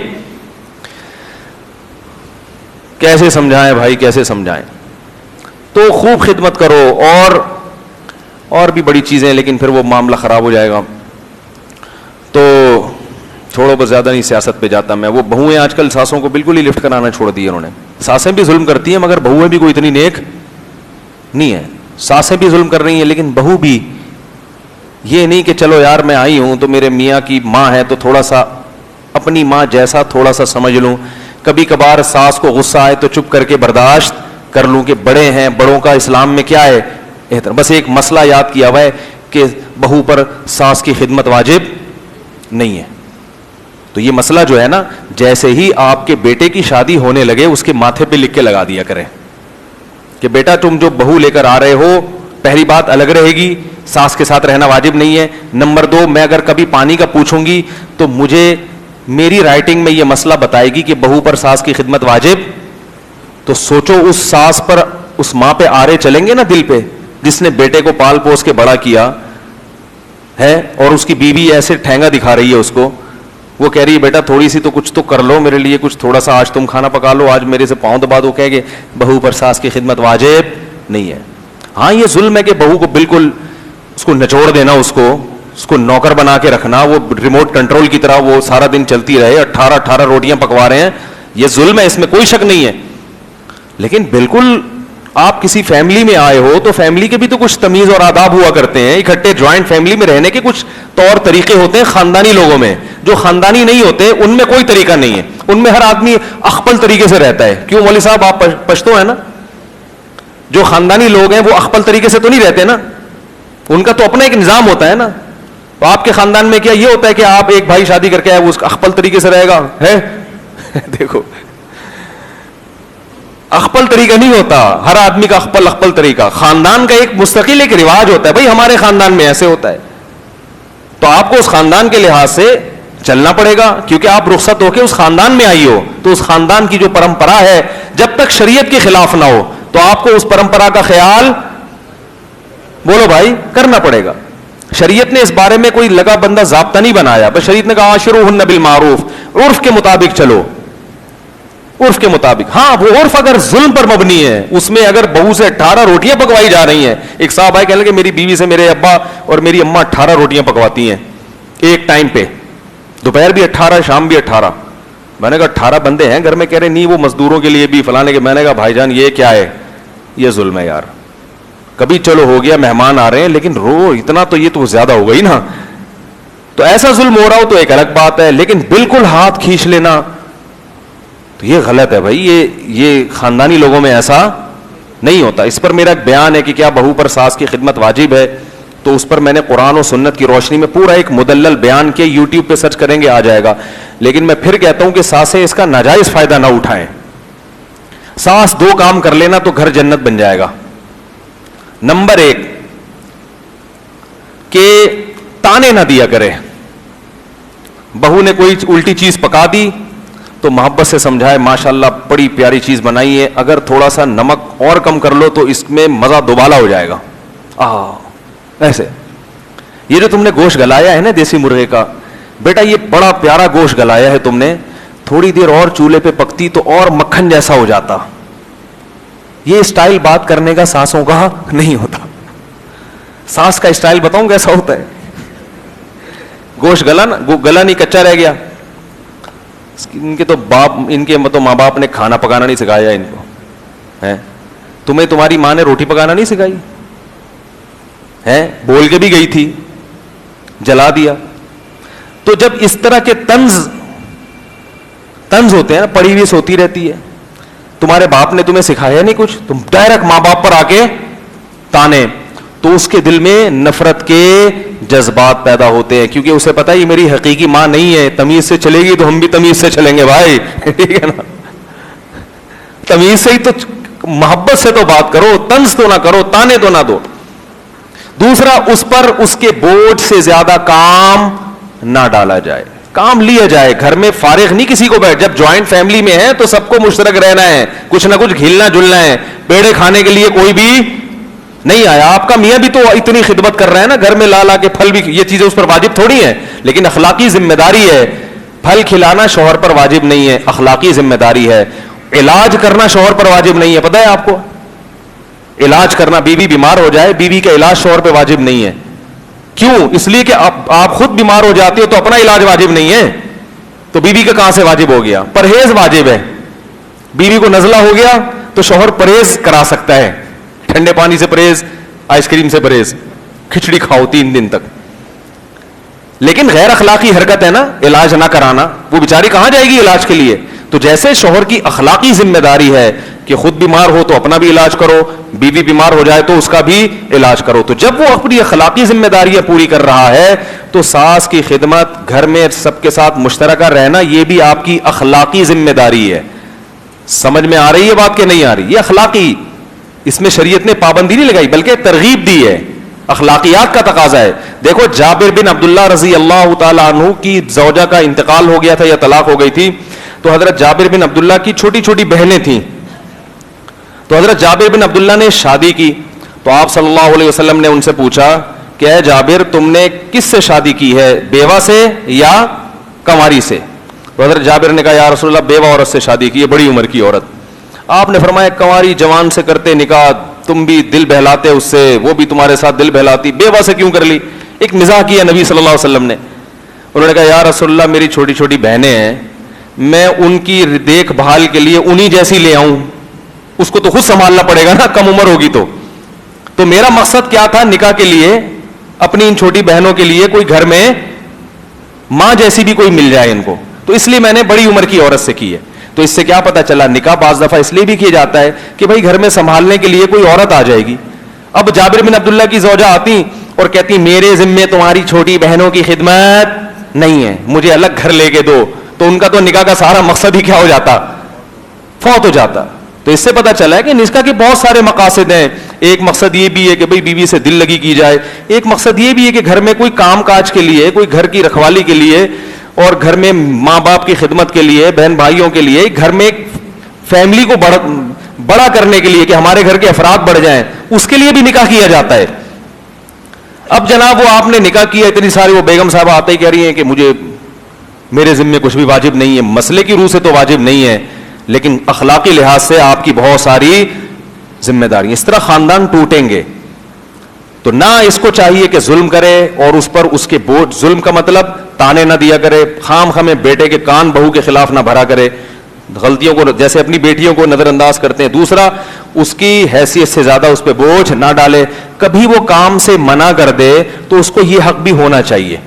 کیسے سمجھائیں بھائی, کیسے سمجھائیں؟ تو خوب خدمت کرو. اور بھی بڑی چیزیں ہیں, لیکن پھر وہ معاملہ خراب ہو جائے گا. تو چھوڑو, بس زیادہ نہیں سیاست پہ جاتا میں. وہ بہویں آج کل ساسوں کو بالکل ہی لفٹ کرانا چھوڑ دی انہوں نے. ساسیں بھی ظلم کرتی ہیں مگر بہویں بھی کوئی اتنی نیک نہیں ہے. ساسیں بھی ظلم کر رہی ہیں لیکن بہو بھی. یہ نہیں کہ چلو یار میں آئی ہوں تو میرے میاں کی ماں ہے تو تھوڑا سا اپنی ماں جیسا تھوڑا سا سمجھ لوں. کبھی کبھار ساس کو غصہ آئے تو چپ کر کے برداشت کر لوں کہ بڑے ہیں, بڑوں کا اسلام میں کیا ہے احترام. بس ایک مسئلہ یاد کیا ہوا ہے کہ بہو پر ساس کی خدمت واجب نہیں ہے. تو یہ مسئلہ جو ہے نا, جیسے ہی آپ کے بیٹے کی شادی ہونے لگے اس کے ماتھے پہ لکھ کے لگا دیا کریں کہ بیٹا تم جو بہو لے کر آ رہے ہو, پہلی بات الگ رہے گی, ساس کے ساتھ رہنا واجب نہیں ہے. نمبر 2, میں اگر کبھی پانی کا پوچھوں گی تو مجھے میری رائٹنگ میں یہ مسئلہ بتائے گی کہ بہو پر ساس کی خدمت واجب. تو سوچو اس ساس پر, اس ماں پہ آرے چلیں گے نا دل پہ, جس نے بیٹے کو پال پوس کے بڑا کیا ہے, اور اس کی بیوی ایسے ٹھینگا دکھا رہی ہے اس کو, وہ کہہ رہی ہے بیٹا تھوڑی سی تو کچھ تو کر لو میرے لیے, کچھ تھوڑا سا آج تم کھانا پکا لو, آج میرے سے پاؤں دبا دو. کہہ گے بہو پر ساس کی خدمت واجب نہیں ہے. ہاں یہ ظلم ہے کہ بہو کو بالکل اس کو نچوڑ دینا, اس کو نوکر بنا کے رکھنا, وہ ریموٹ کنٹرول کی طرح وہ سارا دن چلتی رہے, 18 روٹیاں پکوا رہے ہیں, یہ ظلم ہے, اس میں کوئی شک نہیں ہے. لیکن بالکل آپ کسی فیملی میں آئے ہو تو فیملی کے بھی تو کچھ تمیز اور آداب ہوا کرتے ہیں. اکٹھے جوائنٹ فیملی میں رہنے کے کچھ طور طریقے ہوتے ہیں خاندانی لوگوں میں. جو خاندانی نہیں ہوتے ان میں کوئی طریقہ نہیں ہے, ان میں ہر آدمی اخپل طریقے سے رہتا ہے. کیوں مولوی صاحب, آپ پشتو ہیں نا, جو خاندانی لوگ ہیں وہ اخپل طریقے سے تو نہیں رہتے نا, ان کا تو اپنا ایک نظام ہوتا ہے نا. تو آپ کے خاندان میں کیا یہ ہوتا ہے کہ آپ ایک بھائی شادی کر کے آئے وہ اس کا اخپل طریقے سے رہے گا ہے؟ دیکھو اخپل طریقہ نہیں ہوتا, ہر آدمی کا اخپل طریقہ. خاندان کا ایک مستقل ایک رواج ہوتا ہے, بھائی ہمارے خاندان میں ایسے ہوتا ہے, تو آپ کو اس خاندان کے لحاظ سے چلنا پڑے گا, کیونکہ آپ رخصت ہو کے اس خاندان میں آئی ہو. تو اس خاندان کی جو پرمپرا ہے جب تک شریعت کے خلاف نہ ہو تو آپ کو اس پرمپرا کا خیال, بولو بھائی, کرنا پڑے گا. شریعت نے اس بارے میں کوئی لگا بندہ ضابطہ نہیں بنایا, بس شریعت نے کہا عاشروہن بالمعروف, عرف کے مطابق چلو, عرف کے مطابق. ہاں وہ عرف اگر ظلم پر مبنی ہے, اس میں اگر بہو سے 18 روٹیاں پکوائی جا رہی ہیں, ایک صاحب آئے کہنے لگے میری بیوی سے میرے ابا اور میری اماں 18 روٹیاں پکواتی ہیں ایک ٹائم پہ, دوپہر بھی 18 شام بھی 18. میں نے کہا 18 بندے ہیں گھر میں, کہہ رہے نہیں وہ مزدوروں کے لیے بھی فلانے کے. میں نے کہا بھائی جان یہ کیا ہے, یہ ظلم ہے یار. کبھی چلو ہو گیا مہمان آ رہے ہیں, لیکن اتنا تو یہ تو زیادہ ہو گئی نا. تو ایسا ظلم ہو رہا ہو تو ایک الگ بات ہے, لیکن بالکل ہاتھ کھینچ لینا تو یہ غلط ہے بھائی. یہ خاندانی لوگوں میں ایسا نہیں ہوتا. اس پر میرا ایک بیان ہے کہ کیا بہو پر ساس کی خدمت واجب ہے, تو اس پر میں نے قرآن و سنت کی روشنی میں پورا ایک مدلل بیان کیا, یوٹیوب پہ سرچ کریں گے آ جائے گا. لیکن میں پھر کہتا ہوں کہ ساسیں اس کا ناجائز فائدہ نہ اٹھائیں. ساس 2 کام کر لینا تو گھر جنت بن جائے گا. نمبر 1 کہ تانے نہ دیا کرے. بہو نے کوئی الٹی چیز پکا دی تو محبت سے سمجھائے ماشاءاللہ بڑی پیاری چیز بنائی ہے, اگر تھوڑا سا نمک اور کم کر لو تو اس میں مزہ دوبالا ہو جائے گا. ایسے یہ جو تم نے گوشت گلایا ہے نا دیسی مرغے کا, بیٹا یہ بڑا پیارا گوشت گلایا ہے تم نے, تھوڑی دیر اور چولہے پہ پکتی تو اور مکھن جیسا ہو جاتا. یہ اسٹائل بات کرنے کا ساسوں کا نہیں ہوتا. ساس کا اسٹائل بتاؤں کیسا ہوتا ہے, گوشت گلا نا, گلا نہیں کچا رہ گیا. ان کے تو ماں باپ نے کھانا پکانا نہیں سکھایا ان کو ہے. تمہیں تمہاری ماں نے روٹی پکانا نہیں سکھائی ہے, بول کے بھی گئی تھی, جلا دیا. تو جب اس طرح کے طنز ہوتے ہیں, پڑھی ہوئی ہوتی رہتی ہے, تمہارے باپ نے تمہیں سکھایا نہیں کچھ, تم ڈائریکٹ ماں باپ پر آ کے تانے, تو اس کے دل میں نفرت کے جذبات پیدا ہوتے ہیں, کیونکہ اسے پتا ہے یہ میری حقیقی ماں نہیں ہے, تمیز سے چلے گی تو ہم بھی تمیز سے چلیں گے بھائی. ٹھیک ہے نا, تمیز سے ہی تو, محبت سے تو بات کرو, طنز تو نہ کرو, تانے تو نہ دو. دوسرا, اس پر اس کے بوجھ سے زیادہ کام نہ ڈالا جائے, کام لیا جائے. گھر میں فارغ نہیں کسی کو بیٹھ, جب جوائنٹ فیملی میں ہے تو سب کو مشترک رہنا ہے, کچھ نہ کچھ گھلنا جلنا ہے. پیڑے کھانے کے لیے کوئی بھی نہیں آیا. آپ کا میاں بھی تو اتنی خدمت کر رہا ہے نا, گھر میں لا کے پھل بھی, یہ چیزیں اس پر واجب تھوڑی ہیں, لیکن اخلاقی ذمہ داری ہے. پھل کھلانا شوہر پر واجب نہیں ہے, اخلاقی ذمہ داری ہے. علاج کرنا شوہر پر واجب نہیں ہے, پتہ ہے آپ کو, علاج کرنا, بیوی بیمار ہو جائے, بیوی کا علاج شوہر پہ واجب نہیں ہے. کیوں؟ اس لیے کہ آپ خود بیمار ہو جاتے ہو تو اپنا علاج واجب نہیں ہے, تو بیوی کا کہاں سے واجب ہو گیا؟ پرہیز واجب ہے. بیوی کو نزلہ ہو گیا تو شوہر پرہیز کرا سکتا ہے, ٹھنڈے پانی سے پرہیز, آئس کریم سے پرہیز, کھچڑی کھاؤ 3 دن تک. لیکن غیر اخلاقی حرکت ہے نا علاج نہ کرانا, وہ بیچاری کہاں جائے گی علاج کے لیے؟ تو جیسے شوہر کی اخلاقی ذمہ داری ہے کہ خود بیمار ہو تو اپنا بھی علاج کرو, بیوی بیمار ہو جائے تو اس کا بھی علاج کرو, تو جب وہ اپنی اخلاقی ذمہ داریاں پوری کر رہا ہے تو ساس کی خدمت, گھر میں سب کے ساتھ مشترکہ رہنا, یہ بھی آپ کی اخلاقی ذمہ داری ہے. سمجھ میں آ رہی ہے بات کہ نہیں آ رہی؟ یہ اخلاقی, اس میں شریعت نے پابندی نہیں لگائی بلکہ ترغیب دی ہے, اخلاقیات کا تقاضا ہے. دیکھو جابر بن عبداللہ رضی اللہ تعالی عنہ کی زوجہ کا انتقال ہو گیا تھا یا طلاق ہو گئی تھی, تو حضرت جابر بن عبداللہ کی چھوٹی چھوٹی بہنیں تھیں, تو حضرت جابر بن عبداللہ نے شادی کی, تو آپ صلی اللہ علیہ وسلم نے ان سے پوچھا کہ اے جابر تم نے کس سے شادی کی ہے, بیوہ سے یا کنواری سے؟ تو حضرت جابر نے کہا یا رسول اللہ بیوہ عورت سے شادی کی ہے, بڑی عمر کی عورت. آپ نے فرمایا کنواری جوان سے کرتے نکاح, تم بھی دل بہلاتے اس سے, وہ بھی تمہارے ساتھ دل بہلاتی, بیوہ سے کیوں کر لی؟ ایک مزاح کیا نبی صلی اللہ علیہ وسلم نے. انہوں نے کہا یا رسول اللہ میری چھوٹی چھوٹی بہنیں ہیں, میں ان کی دیکھ بھال کے لیے انہی جیسی لے آؤں, اس کو تو خود سنبھالنا پڑے گا نا, کم عمر ہوگی تو میرا مقصد کیا تھا نکاح کے لیے, اپنی ان چھوٹی بہنوں کے لیے کوئی گھر میں ماں جیسی بھی کوئی مل جائے ان کو, تو اس لیے میں نے بڑی عمر کی عورت سے کی ہے. تو اس سے کیا پتا چلا, نکاح بعض دفعہ اس لیے بھی کیا جاتا ہے کہ بھائی گھر میں سنبھالنے کے لیے کوئی عورت آ جائے گی. اب جابر بن عبداللہ کی زوجہ آتی اور کہتی میرے ذمے تمہاری چھوٹی بہنوں کی خدمت نہیں ہے, مجھے الگ گھر لے کے دو, تو ان کا تو نکاح کا سارا مقصد ہی کیا ہو جاتا, فوت ہو جاتا. تو اس سے پتا چلا ہے کہ نکاح کے بہت سارے مقاصد ہیں. ایک مقصد یہ بھی ہے کہ بھئی بیوی سے دل لگی کی جائے, ایک مقصد یہ بھی ہے کہ گھر میں کوئی کام کاج کے لیے, کوئی گھر کی رکھوالی کے لیے, اور گھر میں ماں باپ کی خدمت کے لیے, بہن بھائیوں کے لیے, گھر میں ایک فیملی کو بڑا کرنے کے لیے کہ ہمارے گھر کے افراد بڑھ جائیں, اس کے لیے بھی نکاح کیا جاتا ہے. اب جناب وہ آپ نے نکاح کیا, اتنی ساری وہ بیگم صاحبہ آتے ہی کہہ رہی ہیں کہ مجھے میرے ذمے کچھ بھی واجب نہیں ہے, مسئلے کی روح سے تو واجب نہیں ہے, لیکن اخلاقی لحاظ سے آپ کی بہت ساری ذمہ داری. اس طرح خاندان ٹوٹیں گے. تو نہ اس کو چاہیے کہ ظلم کرے اور اس پر اس کے بوجھ, ظلم کا مطلب تانے نہ دیا کرے, خام خامے بیٹے کے کان بہو کے خلاف نہ بھرا کرے, غلطیوں کو جیسے اپنی بیٹیوں کو نظر انداز کرتے ہیں. دوسرا, اس کی حیثیت سے زیادہ اس پہ بوجھ نہ ڈالے. کبھی وہ کام سے منع کر دے تو اس کو یہ حق بھی ہونا چاہیے.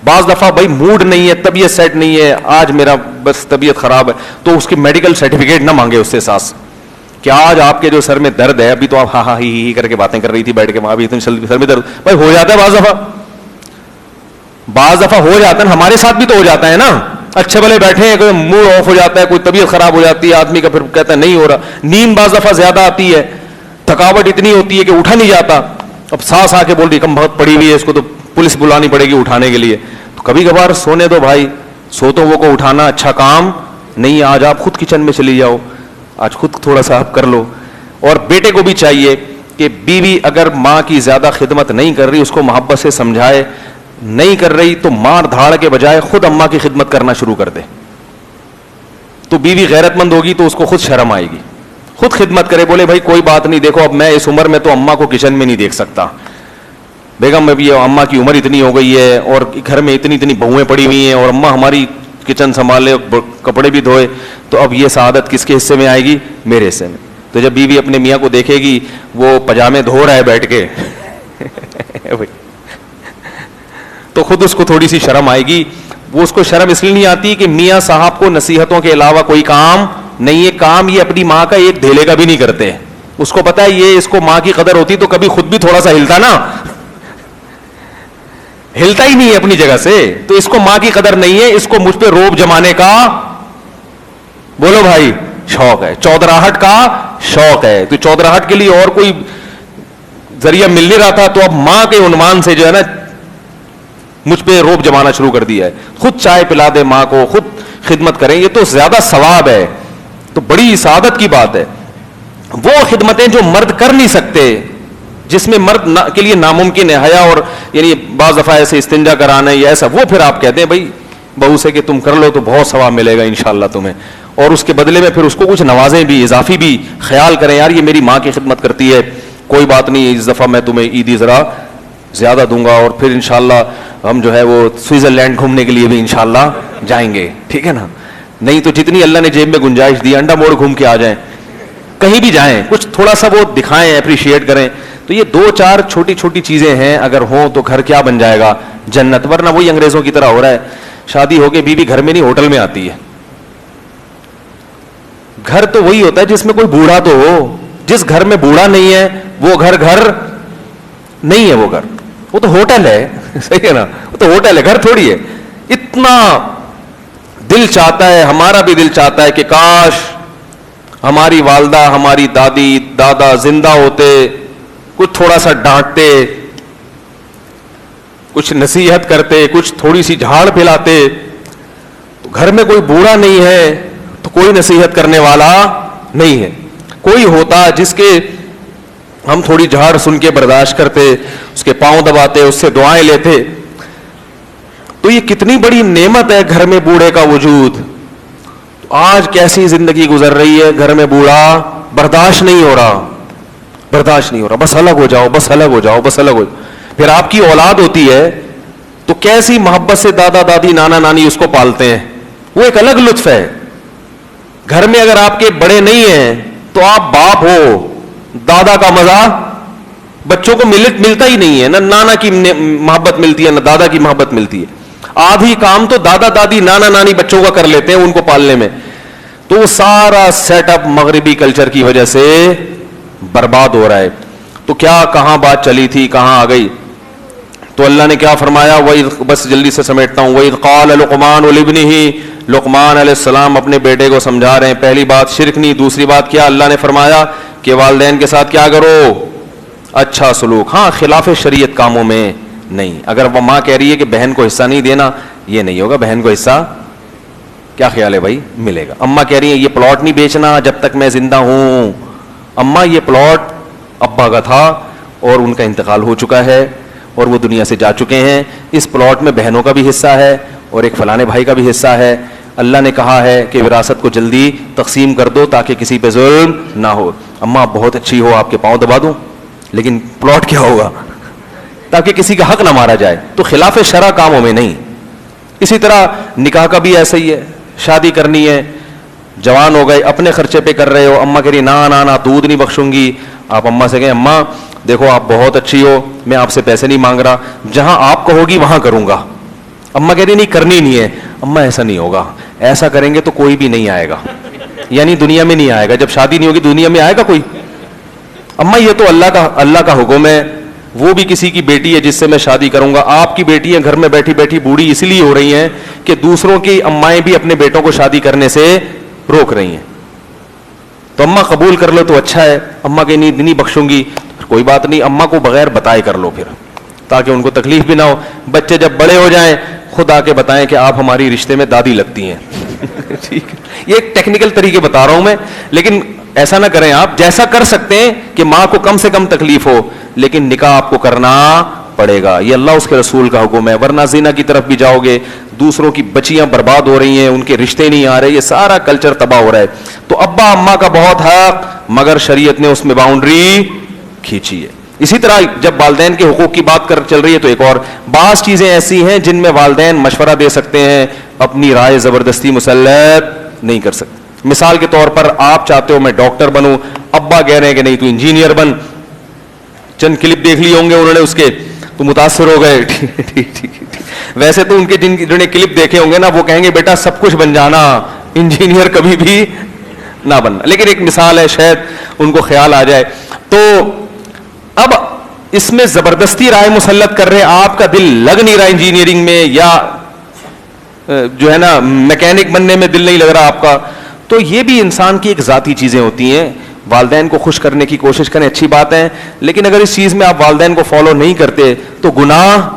بعض دفعہ بھائی موڈ نہیں ہے, طبیعت سیٹ نہیں ہے, آج میرا بس طبیعت خراب ہے, تو اس کی میڈیکل سرٹیفکیٹ نہ مانگے اس سے ساس کہ آج آپ کے جو سر میں درد ہے, ابھی تو آپ ہاں ہاں ہی کر کے باتیں کر رہی تھی بیٹھ کے, وہاں بھی اتنی سر میں درد. بھائی ہو جاتا ہے بعض دفعہ ہو جاتا ہے, ہمارے ساتھ بھی تو ہو جاتا ہے نا. اچھے بھلے بیٹھے ہیں, کوئی موڈ آف ہو جاتا ہے, کوئی طبیعت خراب ہو جاتی ہے آدمی کا, پھر کہتا ہے نہیں ہو رہا. نیند بعض دفعہ زیادہ آتی ہے, تھکاوٹ اتنی ہوتی ہے کہ اٹھا نہیں جاتا. اب ساس آ کے بول رہی کم بہت پڑی ہوئی ہے, اس کو تو پولیس بلانی پڑے گی اٹھانے کے لیے. تو کبھی کبھار سونے دو بھائی, سوتوں وہ کو اٹھانا اچھا کام نہیں ہے. آج آپ خود کچن میں چلی جاؤ, آج خود تھوڑا سا آپ کر لو. اور بیٹے کو بھی چاہیے کہ بیوی اگر ماں کی زیادہ خدمت نہیں کر رہی, اس کو محبت سے سمجھائے, نہیں کر رہی تو مار دھاڑ کے بجائے خود اماں کی خدمت کرنا شروع کر دے. تو بیوی غیرت مند ہوگی تو اس کو خود شرم آئے گی, خود خدمت کرے, بولے بھائی کوئی بات نہیں, دیکھو اب میں اس عمر میں تو اماں کو کچن میں نہیں دیکھ سکتا, بیگم میں بھی اماں کی عمر اتنی ہو گئی ہے اور گھر میں اتنی بہویں پڑی ہوئی ہیں, اور اماں ہماری کچن سنبھالے, کپڑے بھی دھوئے, تو اب یہ سعادت کس کے حصے میں آئے گی؟ میرے حصے میں. تو جب بیوی اپنے میاں کو دیکھے گی وہ پجامے دھو رہا ہے بیٹھ کے تو خود اس کو تھوڑی سی شرم آئے گی. وہ اس کو شرم اس لیے نہیں آتی کہ میاں صاحب کو نصیحتوں کے علاوہ کوئی کام نہیں ہے, کام یہ اپنی ماں کا ایک دھیلے کا بھی نہیں کرتے. اس کو پتا ہے یہ اس کو ماں کی قدر ہوتی تو کبھی خود بھی تھوڑا سا ہلتا نا, ہلتا ہی نہیں ہے اپنی جگہ سے. تو اس کو ماں کی قدر نہیں ہے, اس کو مجھ پہ روب جمانے کا, بولو بھائی, شوق ہے, چودراہٹ کا شوق ہے. تو چودراہٹ کے لیے اور کوئی ذریعہ مل نہیں رہا تھا, تو اب ماں کے عنوان سے جو ہے نا مجھ پہ روب جمانا شروع کر دیا ہے. خود چائے پلا دے ماں کو, خود خدمت کریں, یہ تو زیادہ ثواب ہے, تو بڑی سعادت کی بات ہے. وہ خدمتیں جو مرد کر نہیں سکتے, جس میں مرد کے لیے ناممکن ہے, حیا اور یعنی بعض دفعہ ایسے استنجا کرانا یا ایسا, وہ پھر آپ کہتے ہیں بھائی بہو سے کہ تم کر لو تو بہت ثواب ملے گا انشاءاللہ تمہیں, اور اس کے بدلے میں پھر اس کو کچھ نوازیں بھی, اضافی بھی, خیال کریں یار یہ میری ماں کی خدمت کرتی ہے, کوئی بات نہیں اس دفعہ میں تمہیں عیدی ذرا زیادہ دوں گا, اور پھر انشاءاللہ ہم جو ہے وہ سوئٹزرلینڈ گھومنے کے لیے بھی انشاءاللہ جائیں گے, ٹھیک ہے نا. نہیں تو جتنی اللہ نے جیب میں گنجائش دی, انڈا موڑ گھوم کے آ جائیں, کہیں بھی جائیں, کچھ تھوڑا سا وہ دکھائیں, اپریشیٹ کریں. تو یہ دو چار چھوٹی چھوٹی چیزیں ہیں, اگر ہوں تو گھر کیا بن جائے گا, جنت. ورنہ وہی انگریزوں کی طرح ہو رہا ہے, شادی ہو کے بیوی گھر میں نہیں ہوٹل میں آتی ہے, گھر تو وہی ہوتا ہے جس میں کوئی بوڑھا تو ہو. جس گھر میں بوڑھا نہیں ہے وہ گھر نہیں ہے. وہ گھر وہ تو ہوٹل ہے. صحیح ہے نا, وہ تو ہوٹل ہے, گھر تھوڑی ہے. اتنا دل چاہتا ہے, ہمارا بھی دل چاہتا ہے کہ کاش ہماری والدہ, ہماری دادی دادا زندہ ہوتے, کچھ تھوڑا سا ڈانٹتے, کچھ نصیحت کرتے, کچھ تھوڑی سی جھاڑ پھیلاتے. تو گھر میں کوئی بوڑھا نہیں ہے تو کوئی نصیحت کرنے والا نہیں ہے. کوئی ہوتا جس کے ہم تھوڑی جھاڑ سن کے برداشت کرتے, اس کے پاؤں دباتے, اس سے دعائیں لیتے. تو یہ کتنی بڑی نعمت ہے گھر میں بوڑھے کا وجود. آج کیسی زندگی گزر رہی ہے, گھر میں بوڑھا برداشت نہیں ہو رہا, بس الگ ہو جاؤ, بس الگ ہو جاؤ, بس الگ ہو جاؤ. پھر آپ کی اولاد ہوتی ہے تو کیسی محبت سے دادا دادی نانا نانی اس کو پالتے ہیں, وہ ایک الگ لطف ہے. گھر میں اگر آپ کے بڑے نہیں ہیں تو آپ باپ ہو, دادا کا مزہ بچوں کو ملتا ہی نہیں ہے. نہ نانا کی محبت ملتی ہے نہ دادا کی محبت ملتی ہے. آدھی کام تو دادا دادی نانا نانی بچوں کا کر لیتے ہیں ان کو پالنے میں. تو وہ سارا سیٹ اپ مغربی کلچر کی وجہ سے برباد ہو رہا ہے. تو کیا کہاں بات چلی تھی, کہاں آ گئی؟ تو اللہ نے کیا فرمایا, بس جلدی سے سمیٹتا ہوں. وَإِذْ قَالَ لُقْمَانُ لِابْنِهِ, لقمان علیہ السلام اپنے بیٹے کو سمجھا رہے ہیں. پہلی بات شرک نہیں, دوسری بات کیا اللہ نے فرمایا کہ والدین کے ساتھ کیا کرو, اچھا سلوک. ہاں خلاف شریعت کاموں میں نہیں. اگر وہ ماں کہہ رہی ہے کہ بہن کو حصہ نہیں دینا, یہ نہیں ہوگا, بہن کو حصہ کیا خیال ہے بھائی ملے گا. اماں کہہ رہی ہیں یہ پلاٹ نہیں بیچنا جب تک میں زندہ ہوں. اماں یہ پلاٹ ابا کا تھا اور ان کا انتقال ہو چکا ہے اور وہ دنیا سے جا چکے ہیں. اس پلاٹ میں بہنوں کا بھی حصہ ہے اور ایک فلانے بھائی کا بھی حصہ ہے. اللہ نے کہا ہے کہ وراثت کو جلدی تقسیم کر دو تاکہ کسی پہ ظلم نہ ہو. اماں آپ بہت اچھی ہو, آپ کے پاؤں دبا دوں, لیکن پلاٹ کیا ہوگا, تاکہ کسی کا حق نہ مارا جائے. تو خلاف شرع کاموں میں نہیں. اسی طرح نکاح کا بھی ایسا ہی ہے. شادی کرنی ہے, جوان ہو گئے, اپنے خرچے پہ کر رہے ہو, اماں کہہ رہی نا دودھ نہیں بخشوں گی. آپ اماں سے کہیں اماں دیکھو آپ بہت اچھی ہو, میں آپ سے پیسے نہیں مانگ رہا, جہاں آپ کہو گی وہاں کروں گا. اماں کہہ رہی نہیں کرنی نہیں ہے. اماں ایسا نہیں ہوگا, ایسا کریں گے تو کوئی بھی نہیں آئے گا, یعنی دنیا میں نہیں آئے گا. جب شادی نہیں ہوگی دنیا میں آئے گا کوئی؟ اماں یہ تو اللہ کا حکم ہے, وہ بھی کسی کی بیٹی ہے جس سے میں شادی کروں گا. آپ کی بیٹی ہیں گھر میں بیٹھی بیٹھی بوڑھی اس لیے ہو رہی ہیں کہ دوسروں کی امائیں بھی اپنے بیٹوں کو شادی کرنے سے روک رہی ہیں. تو اماں قبول کر لو تو اچھا ہے. اماں کہ نہیں بخشوں گی, کوئی بات نہیں, اماں کو بغیر بتائے کر لو پھر, تاکہ ان کو تکلیف بھی نہ ہو. بچے جب بڑے ہو جائیں خود آ کے بتائیں کہ آپ ہماری رشتے میں دادی لگتی ہیں. ٹھیک ہے, یہ ایک ٹیکنیکل طریقے بتا رہا ہوں میں, لیکن ایسا نہ کریں. آپ جیسا کر سکتے ہیں کہ ماں کو کم سے کم تکلیف ہو, لیکن نکاح آپ کو کرنا پڑے گا. یہ اللہ اس کے رسول کا حکم ہے. ورنہ زنا کی طرف بھی جاؤ گے, دوسروں کی بچیاں برباد ہو رہی ہیں, ان کے رشتے نہیں آ رہے, یہ سارا کلچر تباہ ہو رہا ہے. تو ابا اماں کا بہت حق, مگر شریعت نے اس میں باؤنڈری کھینچی ہے. اسی طرح جب والدین کے حقوق کی بات چل رہی ہے تو ایک اور بعض چیزیں ایسی ہیں جن میں والدین مشورہ دے سکتے ہیں, اپنی رائے زبردستی مسلط نہیں کر سکتے. مثال کے طور پر آپ چاہتے ہو میں ڈاکٹر بنوں, ابا کہہ رہے ہیں کہ نہیں تو انجینئر بن. چند کلپ دیکھ لی ہوں گے انہوں نے اس کے, تو متاثر ہو گئے. ویسے تو ان کے جنہوں نے کلپ دیکھے ہوں گے نا وہ کہیں گے بیٹا سب کچھ بن جانا, انجینئر کبھی بھی نہ بننا. لیکن ایک مثال ہے, شاید ان کو خیال آ جائے. تو اب اس میں زبردستی رائے مسلط کر رہے ہیں, آپ کا دل لگ نہیں رہا انجینئرنگ میں, یا جو ہے نا میکینک بننے میں دل نہیں لگ رہا آپ کا, تو یہ بھی انسان کی ایک ذاتی چیزیں ہوتی ہیں. والدین کو خوش کرنے کی کوشش کریں, اچھی بات ہے, لیکن اگر اس چیز میں آپ والدین کو فالو نہیں کرتے تو گناہ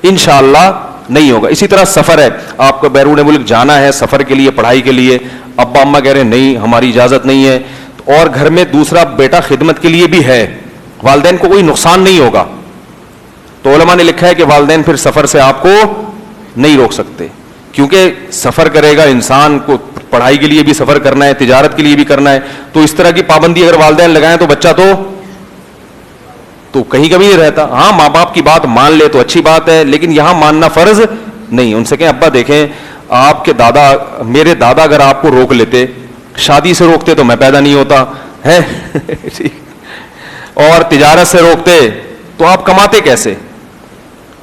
انشاءاللہ نہیں ہوگا. اسی طرح سفر ہے, آپ کو بیرون ملک جانا ہے سفر کے لیے, پڑھائی کے لیے, ابا اماں کہہ رہے ہیں نہیں ہماری اجازت نہیں ہے, اور گھر میں دوسرا بیٹا خدمت کے لیے بھی ہے, والدین کو کوئی نقصان نہیں ہوگا. تو علماء نے لکھا ہے کہ والدین پھر سفر سے آپ کو نہیں روک سکتے, کیونکہ سفر کرے گا انسان کو, پڑھائی کے لیے بھی سفر کرنا ہے, تجارت کے لیے بھی کرنا ہے, تو اس طرح کی پابندی اگر والدین لگائیں تو بچہ تو کہیں کبھی نہیں رہتا. ہاں ماں باپ کی بات مان لے تو اچھی بات ہے, لیکن یہاں ماننا فرض نہیں. ان سے کہیں ابا دیکھیں آپ کے دادا, میرے دادا اگر آپ کو روک لیتے, شادی سے روکتے تو میں پیدا نہیں ہوتا ہے, اور تجارت سے روکتے تو آپ کماتے کیسے؟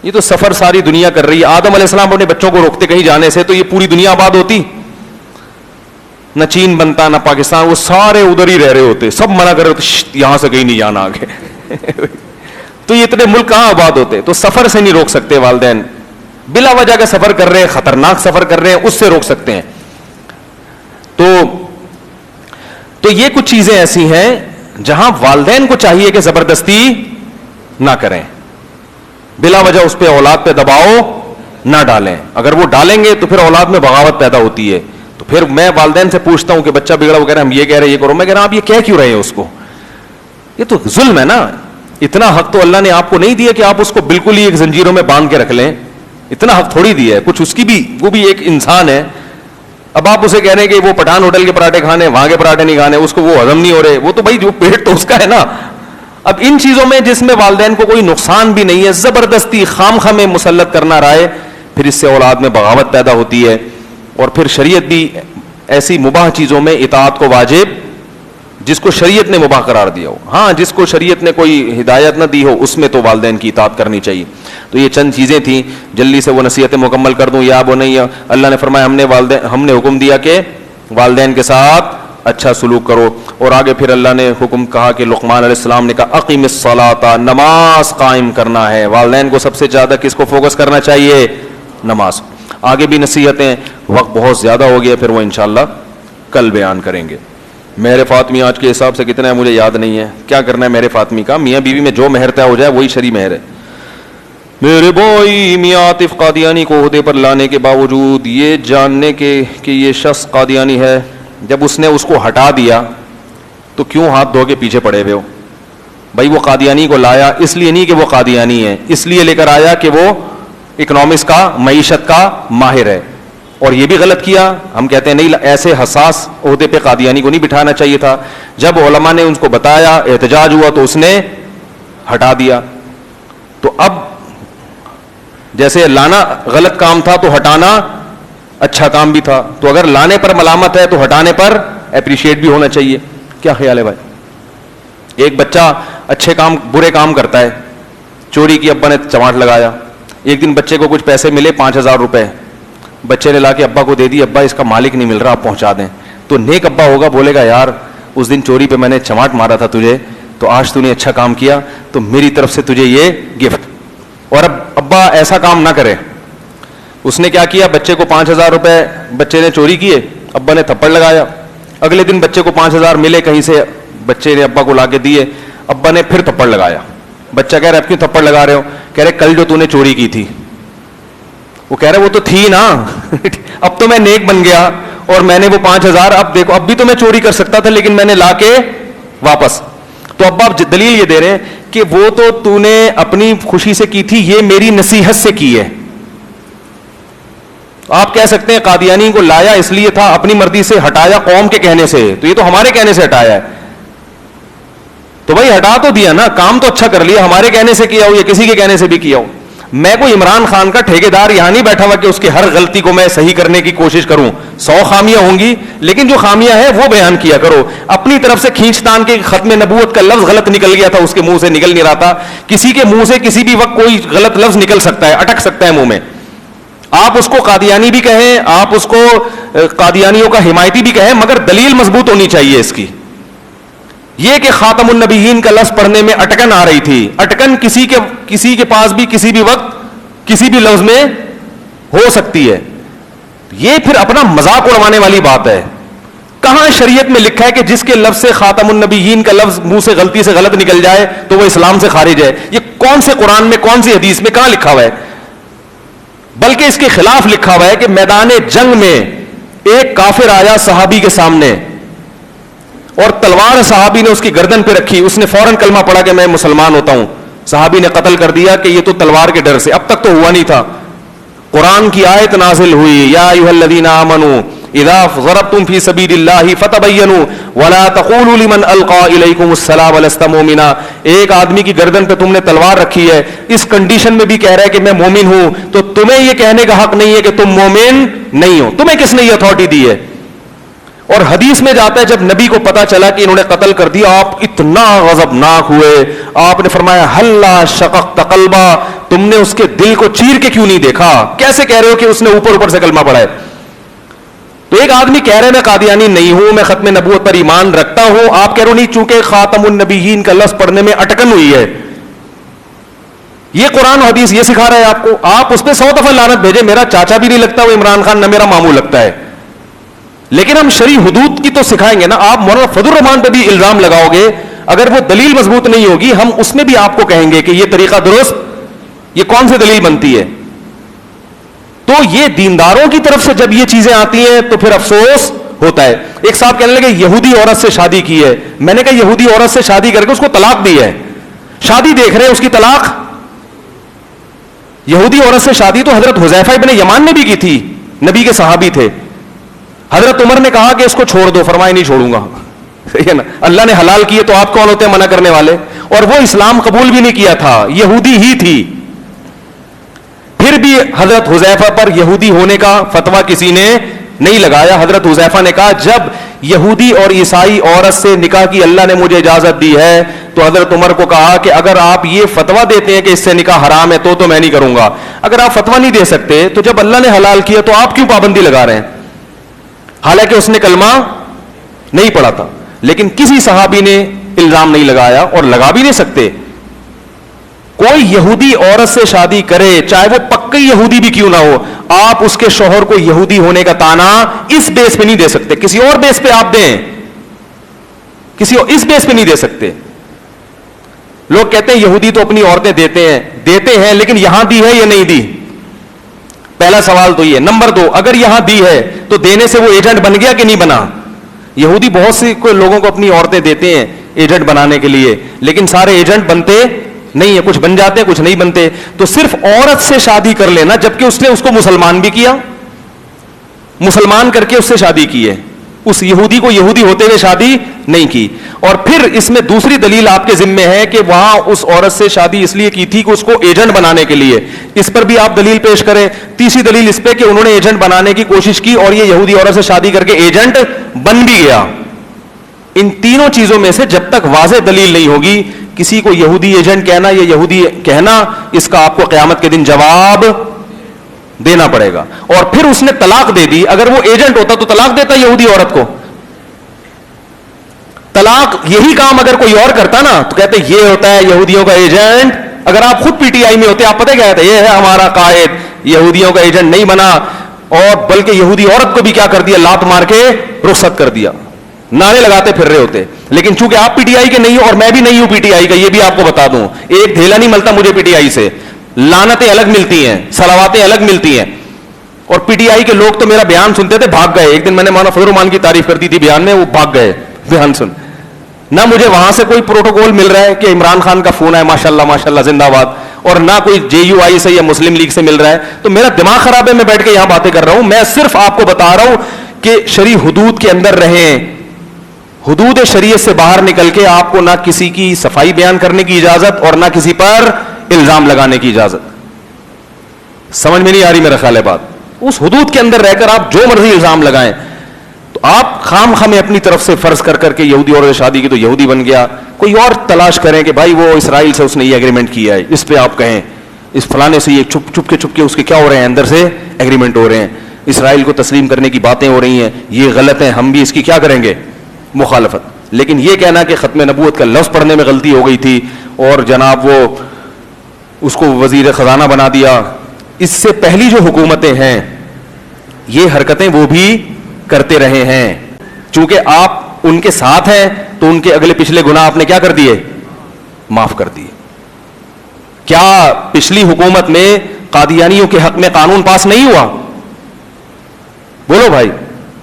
یہ تو سفر ساری دنیا کر رہی ہے. آدم علیہ السلام اپنے بچوں کو روکتے کہیں جانے سے تو یہ پوری دنیا آباد ہوتی. نہ چین بنتا نہ پاکستان, وہ سارے ادھر ہی رہ رہے ہوتے, سب منع کر رہے ہوتے یہاں سے کہیں نہیں جانا آگے. تو یہ اتنے ملک کہاں آباد ہوتے؟ تو سفر سے نہیں روک سکتے والدین, بلا وجہ کا سفر کر رہے ہیں, خطرناک سفر کر رہے ہیں, اس سے روک سکتے ہیں. تو یہ کچھ چیزیں ایسی ہیں جہاں والدین کو چاہیے کہ زبردستی نہ کریں, بلا وجہ اس پہ اولاد پہ دباؤ نہ ڈالیں. اگر وہ ڈالیں گے تو پھر اولاد میں بغاوت پیدا ہوتی ہے. تو پھر میں والدین سے پوچھتا ہوں کہ بچہ بگڑا, وہ کہہ رہے ہیں ہم یہ کہہ رہے ہیں یہ کرو, میں کہہ رہا ہوں آپ یہ کہہ کیوں رہے ہیں اس کو؟ یہ تو ظلم ہے نا. اتنا حق تو اللہ نے آپ کو نہیں دیا کہ آپ اس کو بالکل ہی ایک زنجیروں میں باندھ کے رکھ لیں, اتنا حق تھوڑی دیا ہے. کچھ اس کی بھی, وہ بھی ایک انسان ہے. اب آپ اسے کہہ رہے ہیں کہ وہ پٹھان ہوٹل کے پراٹھے کھانے, وہاں کے پراٹھے نہیں کھانے, اس کو وہ ہضم نہیں ہو رہے, وہ تو بھائی جو پیٹ تو اس کا ہے نا. اب ان چیزوں میں جس میں والدین کو کوئی نقصان بھی نہیں ہے, زبردستی خام خواہ میں مسلط کرنا رائے, پھر اس سے اولاد میں بغاوت پیدا ہوتی ہے. اور پھر شریعت بھی ایسی مباح چیزوں میں اطاعت کو واجب, جس کو شریعت نے مباح قرار دیا ہو, ہاں جس کو شریعت نے کوئی ہدایت نہ دی ہو اس میں تو والدین کی اطاعت کرنی چاہیے. تو یہ چند چیزیں تھیں, جلدی سے وہ نصیحتیں مکمل کر دوں. یا بنی, اللہ نے فرمایا ہم نے حکم دیا کہ والدین کے ساتھ اچھا سلوک کرو. اور آگے پھر اللہ نے حکم کہا کہ لقمان علیہ السلام نے کہا اقیم الصلاۃ, نماز قائم کرنا ہے. والدین کو سب سے زیادہ کس کو فوکس کرنا چاہیے؟ نماز. آگے بھی نصیحتیں, وقت بہت زیادہ ہو گیا, پھر وہ انشاءاللہ کل بیان کریں گے. مہر فاطمی آج کے حساب سے کتنا ہے مجھے یاد نہیں ہے, کیا کرنا ہے مہر فاطمی کا؟ میاں بیوی میں جو مہر طے ہو جائے وہی شرعی مہر ہے. میرے بھائی میاں عاطف قادیانی کو عہدے پر لانے کے باوجود یہ جاننے کے کہ یہ شخص قادیانی ہے, جب اس نے اس کو ہٹا دیا تو کیوں ہاتھ دھو کے پیچھے پڑے ہوئے ہو؟ بھائی وہ قادیانی کو لایا اس لیے نہیں کہ وہ قادیانی ہے, اس لیے لے کر آیا کہ وہ اکنامکس کا, معیشت کا ماہر ہے. اور یہ بھی غلط کیا. ہم کہتے ہیں نہیں, ایسے حساس عہدے پہ قادیانی کو نہیں بٹھانا چاہیے تھا. جب علماء نے ان کو بتایا, احتجاج ہوا, تو اس نے ہٹا دیا. تو اب جیسے لانا غلط کام تھا تو ہٹانا اچھا کام بھی تھا. تو اگر لانے پر ملامت ہے تو ہٹانے پر اپریشیٹ بھی ہونا چاہیے. کیا خیال ہے بھائی؟ ایک بچہ اچھے کام برے کام کرتا ہے, چوری کی, ابا نے چماٹ لگایا. ایک دن بچے کو کچھ پیسے ملے 5,000 روپے, بچے نے لا کے ابا کو دے دی, ابا اس کا مالک نہیں مل رہا, آپ پہنچا دیں. تو نیک ابا ہوگا, بولے گا یار اس دن چوری پہ میں نے چماٹ مارا تھا تجھے, تو آج تو نے اچھا کام کیا, تو میری طرف سے تجھے یہ گفٹ. اور اب ابا ایسا کام نہ کرے. اس نے کیا کیا, بچے کو 5,000 روپے بچے نے چوری کیے, ابا نے تھپڑ لگایا. اگلے دن بچے کو 5,000 ملے کہیں سے, بچے نے ابا کو لا کے دیے, ابا نے پھر تھپڑ لگایا. بچہ کہہ رہا ہے اب کیوں تھپڑ لگا رہے ہو؟ کہہ رہے کل جو تو نے چوری کی تھی. وہ کہہ رہے وہ تو تھی نا, اب تو میں نیک بن گیا اور میں نے وہ 5,000, اب دیکھو اب بھی تو میں چوری کر سکتا تھا لیکن میں نے لا کے واپس. تو ابا دلیل یہ دے رہے ہیں کہ وہ تو نے اپنی خوشی سے کی تھی, یہ میری نصیحت سے کی ہے. آپ کہہ سکتے ہیں قادیانی کو لایا اس لیے تھا, اپنی مرضی سے ہٹایا قوم کے کہنے سے, تو یہ تو ہمارے کہنے سے ہٹایا ہے. تو بھائی ہٹا تو دیا نا, کام تو اچھا کر لیا, ہمارے کہنے سے کیا ہو یا کسی کے کہنے سے بھی کیا ہو. میں کوئی عمران خان کا ٹھیکیدار یہاں نہیں بیٹھا ہوا کہ اس کی ہر غلطی کو میں صحیح کرنے کی کوشش کروں. 100 خامیاں ہوں گی, لیکن جو خامیاں ہیں وہ بیان کیا کرو. اپنی طرف سے کھینچ تان کے ختم نبوت کا لفظ غلط نکل گیا تھا, اس کے منہ سے نکل نہیں رہا تھا. کسی کے منہ سے کسی بھی وقت کوئی غلط لفظ نکل سکتا ہے, اٹک سکتا ہے منہ میں. آپ اس کو قادیانی بھی کہیں, آپ اس کو قادیانیوں کا حمایتی بھی کہیں, مگر دلیل مضبوط ہونی چاہیے اس کی. یہ کہ خاتم النبیین کا لفظ پڑھنے میں اٹکن آ رہی تھی, اٹکن کسی کے پاس بھی کسی بھی وقت کسی بھی لفظ میں ہو سکتی ہے. یہ پھر اپنا مذاق اڑوانے والی بات ہے. کہاں شریعت میں لکھا ہے کہ جس کے لفظ سے خاتم النبیین کا لفظ منہ سے غلطی سے غلط نکل جائے تو وہ اسلام سے خارج ہے؟ یہ کون سے قرآن میں, کون سی حدیث میں کہاں لکھا ہوا ہے؟ بلکہ اس کے خلاف لکھا ہوا ہے کہ میدان جنگ میں ایک کافر آیا صحابی کے سامنے اور تلوار صحابی نے اس کی گردن پہ رکھی, اس نے فوراً کلمہ پڑھا کہ میں مسلمان ہوتا ہوں. صحابی نے قتل کر دیا کہ یہ تو تلوار کے ڈر سے, اب تک تو ہوا نہیں تھا. قرآن کی آیت نازل ہوئی, یا ایھا الذین آمنوا اذا ضربتم فی سبیل اللہ فتبینوا ولا تقولوا لمن القى الیکم السلام لست مؤمنا. ایک آدمی کی گردن پہ تم نے تلوار رکھی ہے, اس کنڈیشن میں بھی کہہ رہا ہے کہ میں مومن ہوں, تو تمہیں یہ کہنے کا حق نہیں ہے کہ تم مومن نہیں ہو. تمہیں کس نے یہ اتھارٹی دی ہے؟ اور حدیث میں جاتا ہے جب نبی کو پتا چلا کہ انہوں نے قتل کر دیا, آپ اتنا غضبناک ہوئے, آپ نے فرمایا ہلا شققت قلبا, تم نے اس کے دل کو چیر کے کیوں نہیں دیکھا؟ کیسے کہہ رہے ہو کہ اس نے اوپر اوپر سے کلمہ پڑھا ہے؟ تو ایک آدمی کہہ رہے میں قادیانی نہیں ہوں, میں ختم نبوت پر ایمان رکھتا ہوں, آپ کہہ رہے ہو نہیں چونکہ خاتم النبیین کا لفظ پڑھنے میں اٹکن ہوئی ہے. یہ قرآن و حدیث یہ سکھا رہا ہے آپ کو, آپ اس پہ 100 دفعہ لعنت بھیجے, میرا چاچا بھی نہیں لگتا وہ عمران خان, نہ میرا ماموں لگتا ہے, لیکن ہم شرعی حدود کی تو سکھائیں گے نا. آپ مولانا فضل الرحمان پہ بھی الزام لگاؤ گے, اگر وہ دلیل مضبوط نہیں ہوگی ہم اس میں بھی آپ کو کہیں گے کہ یہ طریقہ درست, یہ کون سی دلیل بنتی ہے. تو یہ دینداروں کی طرف سے جب یہ چیزیں آتی ہیں تو پھر افسوس ہوتا ہے. ایک صاحب کہنے لگے یہودی عورت سے شادی کی ہے, میں نے کہا یہودی عورت سے شادی کر کے اس کو طلاق دی ہے, شادی دیکھ رہے ہیں اس کی طلاق. یہودی عورت سے شادی تو حضرت حذیفہ ابن یمان نے بھی کی تھی, نبی کے صحابی تھے. حضرت عمر نے کہا کہ اس کو چھوڑ دو, فرمایا نہیں چھوڑوں گا. صحیح ہے نا, اللہ نے حلال کیے تو آپ کون ہوتے ہیں منع کرنے والے. اور وہ اسلام قبول بھی نہیں کیا تھا, یہودی ہی تھی, پھر بھی حضرت حذیفہ پر یہودی ہونے کا فتویٰ کسی نے نہیں لگایا. حضرت حذیفہ نے کہا جب یہودی اور عیسائی عورت سے نکاح کی اللہ نے مجھے اجازت دی ہے, تو حضرت عمر کو کہا کہ اگر آپ یہ فتویٰ دیتے ہیں کہ اس سے نکاح حرام ہے تو میں نہیں کروں گا. اگر آپ فتویٰ نہیں دے سکتے تو جب اللہ نے حلال کیا تو آپ کیوں پابندی لگا رہے ہیں؟ حالانکہ اس نے کلمہ نہیں پڑھا تھا, لیکن کسی صحابی نے الزام نہیں لگایا, اور لگا بھی نہیں سکتے. کوئی یہودی عورت سے شادی کرے, چاہے وہ پکی یہودی بھی کیوں نہ ہو, آپ اس کے شوہر کو یہودی ہونے کا تانا اس بیس پہ نہیں دے سکتے, کسی اور بیس پہ آپ دیں, کسی اور اس بیس پہ نہیں دے سکتے. لوگ کہتے ہیں یہودی تو اپنی عورتیں دیتے ہیں لیکن یہاں دی ہے یا نہیں دی. پہلا سوال تو یہ. نمبر 2, اگر یہاں دی ہے تو دینے سے وہ ایجنٹ بن گیا کہ نہیں بنا؟ یہودی بہت سی لوگوں کو اپنی عورتیں دیتے ہیں ایجنٹ بنانے کے لیے, لیکن سارے ایجنٹ بنتے نہیں ہے, کچھ بن جاتے ہیں کچھ نہیں بنتے. تو صرف عورت سے شادی کر لینا, جبکہ اس نے اس کو مسلمان بھی کیا, مسلمان کر کے اس سے شادی کی ہے, اس یہودی کو یہودی ہوتے ہوئے شادی نہیں کی. اور پھر اس میں دوسری دلیل آپ کے ذمے ہے کہ وہاں اس عورت سے شادی اس لیے کی تھی کہ اس کو ایجنٹ بنانے کے لیے, اس پر بھی آپ دلیل پیش کریں. تیسری دلیل اس پہ کہ انہوں نے ایجنٹ بنانے کی کوشش کی اور یہ یہودی عورت سے شادی کر کے ایجنٹ بن بھی گیا. ان تینوں چیزوں میں سے جب تک واضح دلیل نہیں ہوگی, کسی کو یہودی ایجنٹ کہنا یا یہودی کہنا, اس کا آپ کو قیامت کے دن جواب دینا پڑے گا. اور پھر اس نے طلاق دے دی, اگر وہ ایجنٹ ہوتا تو طلاق دیتا یہودی عورت کو؟ طلاق یہی کام اگر کوئی اور کرتا نا تو کہتے یہ ہوتا ہے یہودیوں کا ایجنٹ. اگر آپ خود پی ٹی آئی میں ہوتے, آپ پتہ کیا کہتے, یہ ہے ہمارا قائد, یہودیوں کا ایجنٹ نہیں بنا, اور بلکہ یہودی عورت کو بھی کیا کر دیا, لات مار کے رخصت کر دیا, نعرے لگاتے پھر رہے ہوتے. لیکن چونکہ آپ پی ٹی آئی کے نہیں ہو اور میں بھی نہیں ہوں پی ٹی آئی کا, یہ بھی آپ کو بتا دوں, ایک دھیلا نہیں ملتا مجھے پی ٹی آئی سے, لعنتیں الگ ملتی ہیں, صلواتیں الگ ملتی ہیں. اور پی ٹی آئی کے لوگ تو میرا بیان سنتے تھے بھاگ گئے. ایک دن میں نے مولانا فضل الرحمان کی تعریف کر دی تھی بیان میں, وہ بھاگ گئے بیان سن. نہ مجھے وہاں سے کوئی پروٹوکول مل رہا ہے کہ عمران خان کا فون ہے ماشاءاللہ زندہ باد, اور نہ کوئی جے یو آئی سے یا مسلم لیگ سے مل رہا ہے. تو میرا دماغ خراب ہے, میں بیٹھ کے یہاں باتیں کر رہا ہوں. میں صرف آپ کو بتا رہا ہوں کہ شرعی حدود کے اندر رہیں, حدود شریعت سے باہر نکل کے آپ کو نہ کسی کی صفائی بیان کرنے کی اجازت اور نہ کسی پر الزام لگانے کی اجازت. سمجھ میں نہیں آ رہی میرا خیال ہے بات. اس حدود کے اندر رہ کر آپ جو مرضی الزام لگائیں, تو آپ خام خامے اپنی طرف سے فرض کر کے یہودی عورت سے شادی کی تو یہودی بن گیا. کوئی اور تلاش کریں کہ بھائی وہ اسرائیل سے اس نے یہ ایگریمنٹ کیا ہے, اس پہ آپ کہیں اس فلانے سے یہ چھپ کے اس کے کیا ہو رہے ہیں, اندر سے ایگریمنٹ ہو رہے ہیں, اسرائیل کو تسلیم کرنے کی باتیں ہو رہی ہیں, یہ غلط ہیں, ہم بھی اس کی کیا کریں گے, مخالفت. لیکن یہ کہنا کہ ختم نبوت کا لفظ پڑھنے میں غلطی ہو گئی تھی اور جناب وہ اس کو وزیر خزانہ بنا دیا, اس سے پہلی جو حکومتیں ہیں یہ حرکتیں وہ بھی کرتے رہے ہیں. چونکہ آپ ان کے ساتھ ہیں تو ان کے اگلے پچھلے گناہ آپ نے کیا کر دیے, معاف کر دیے. کیا پچھلی حکومت میں قادیانیوں کے حق میں قانون پاس نہیں ہوا؟ بولو بھائی.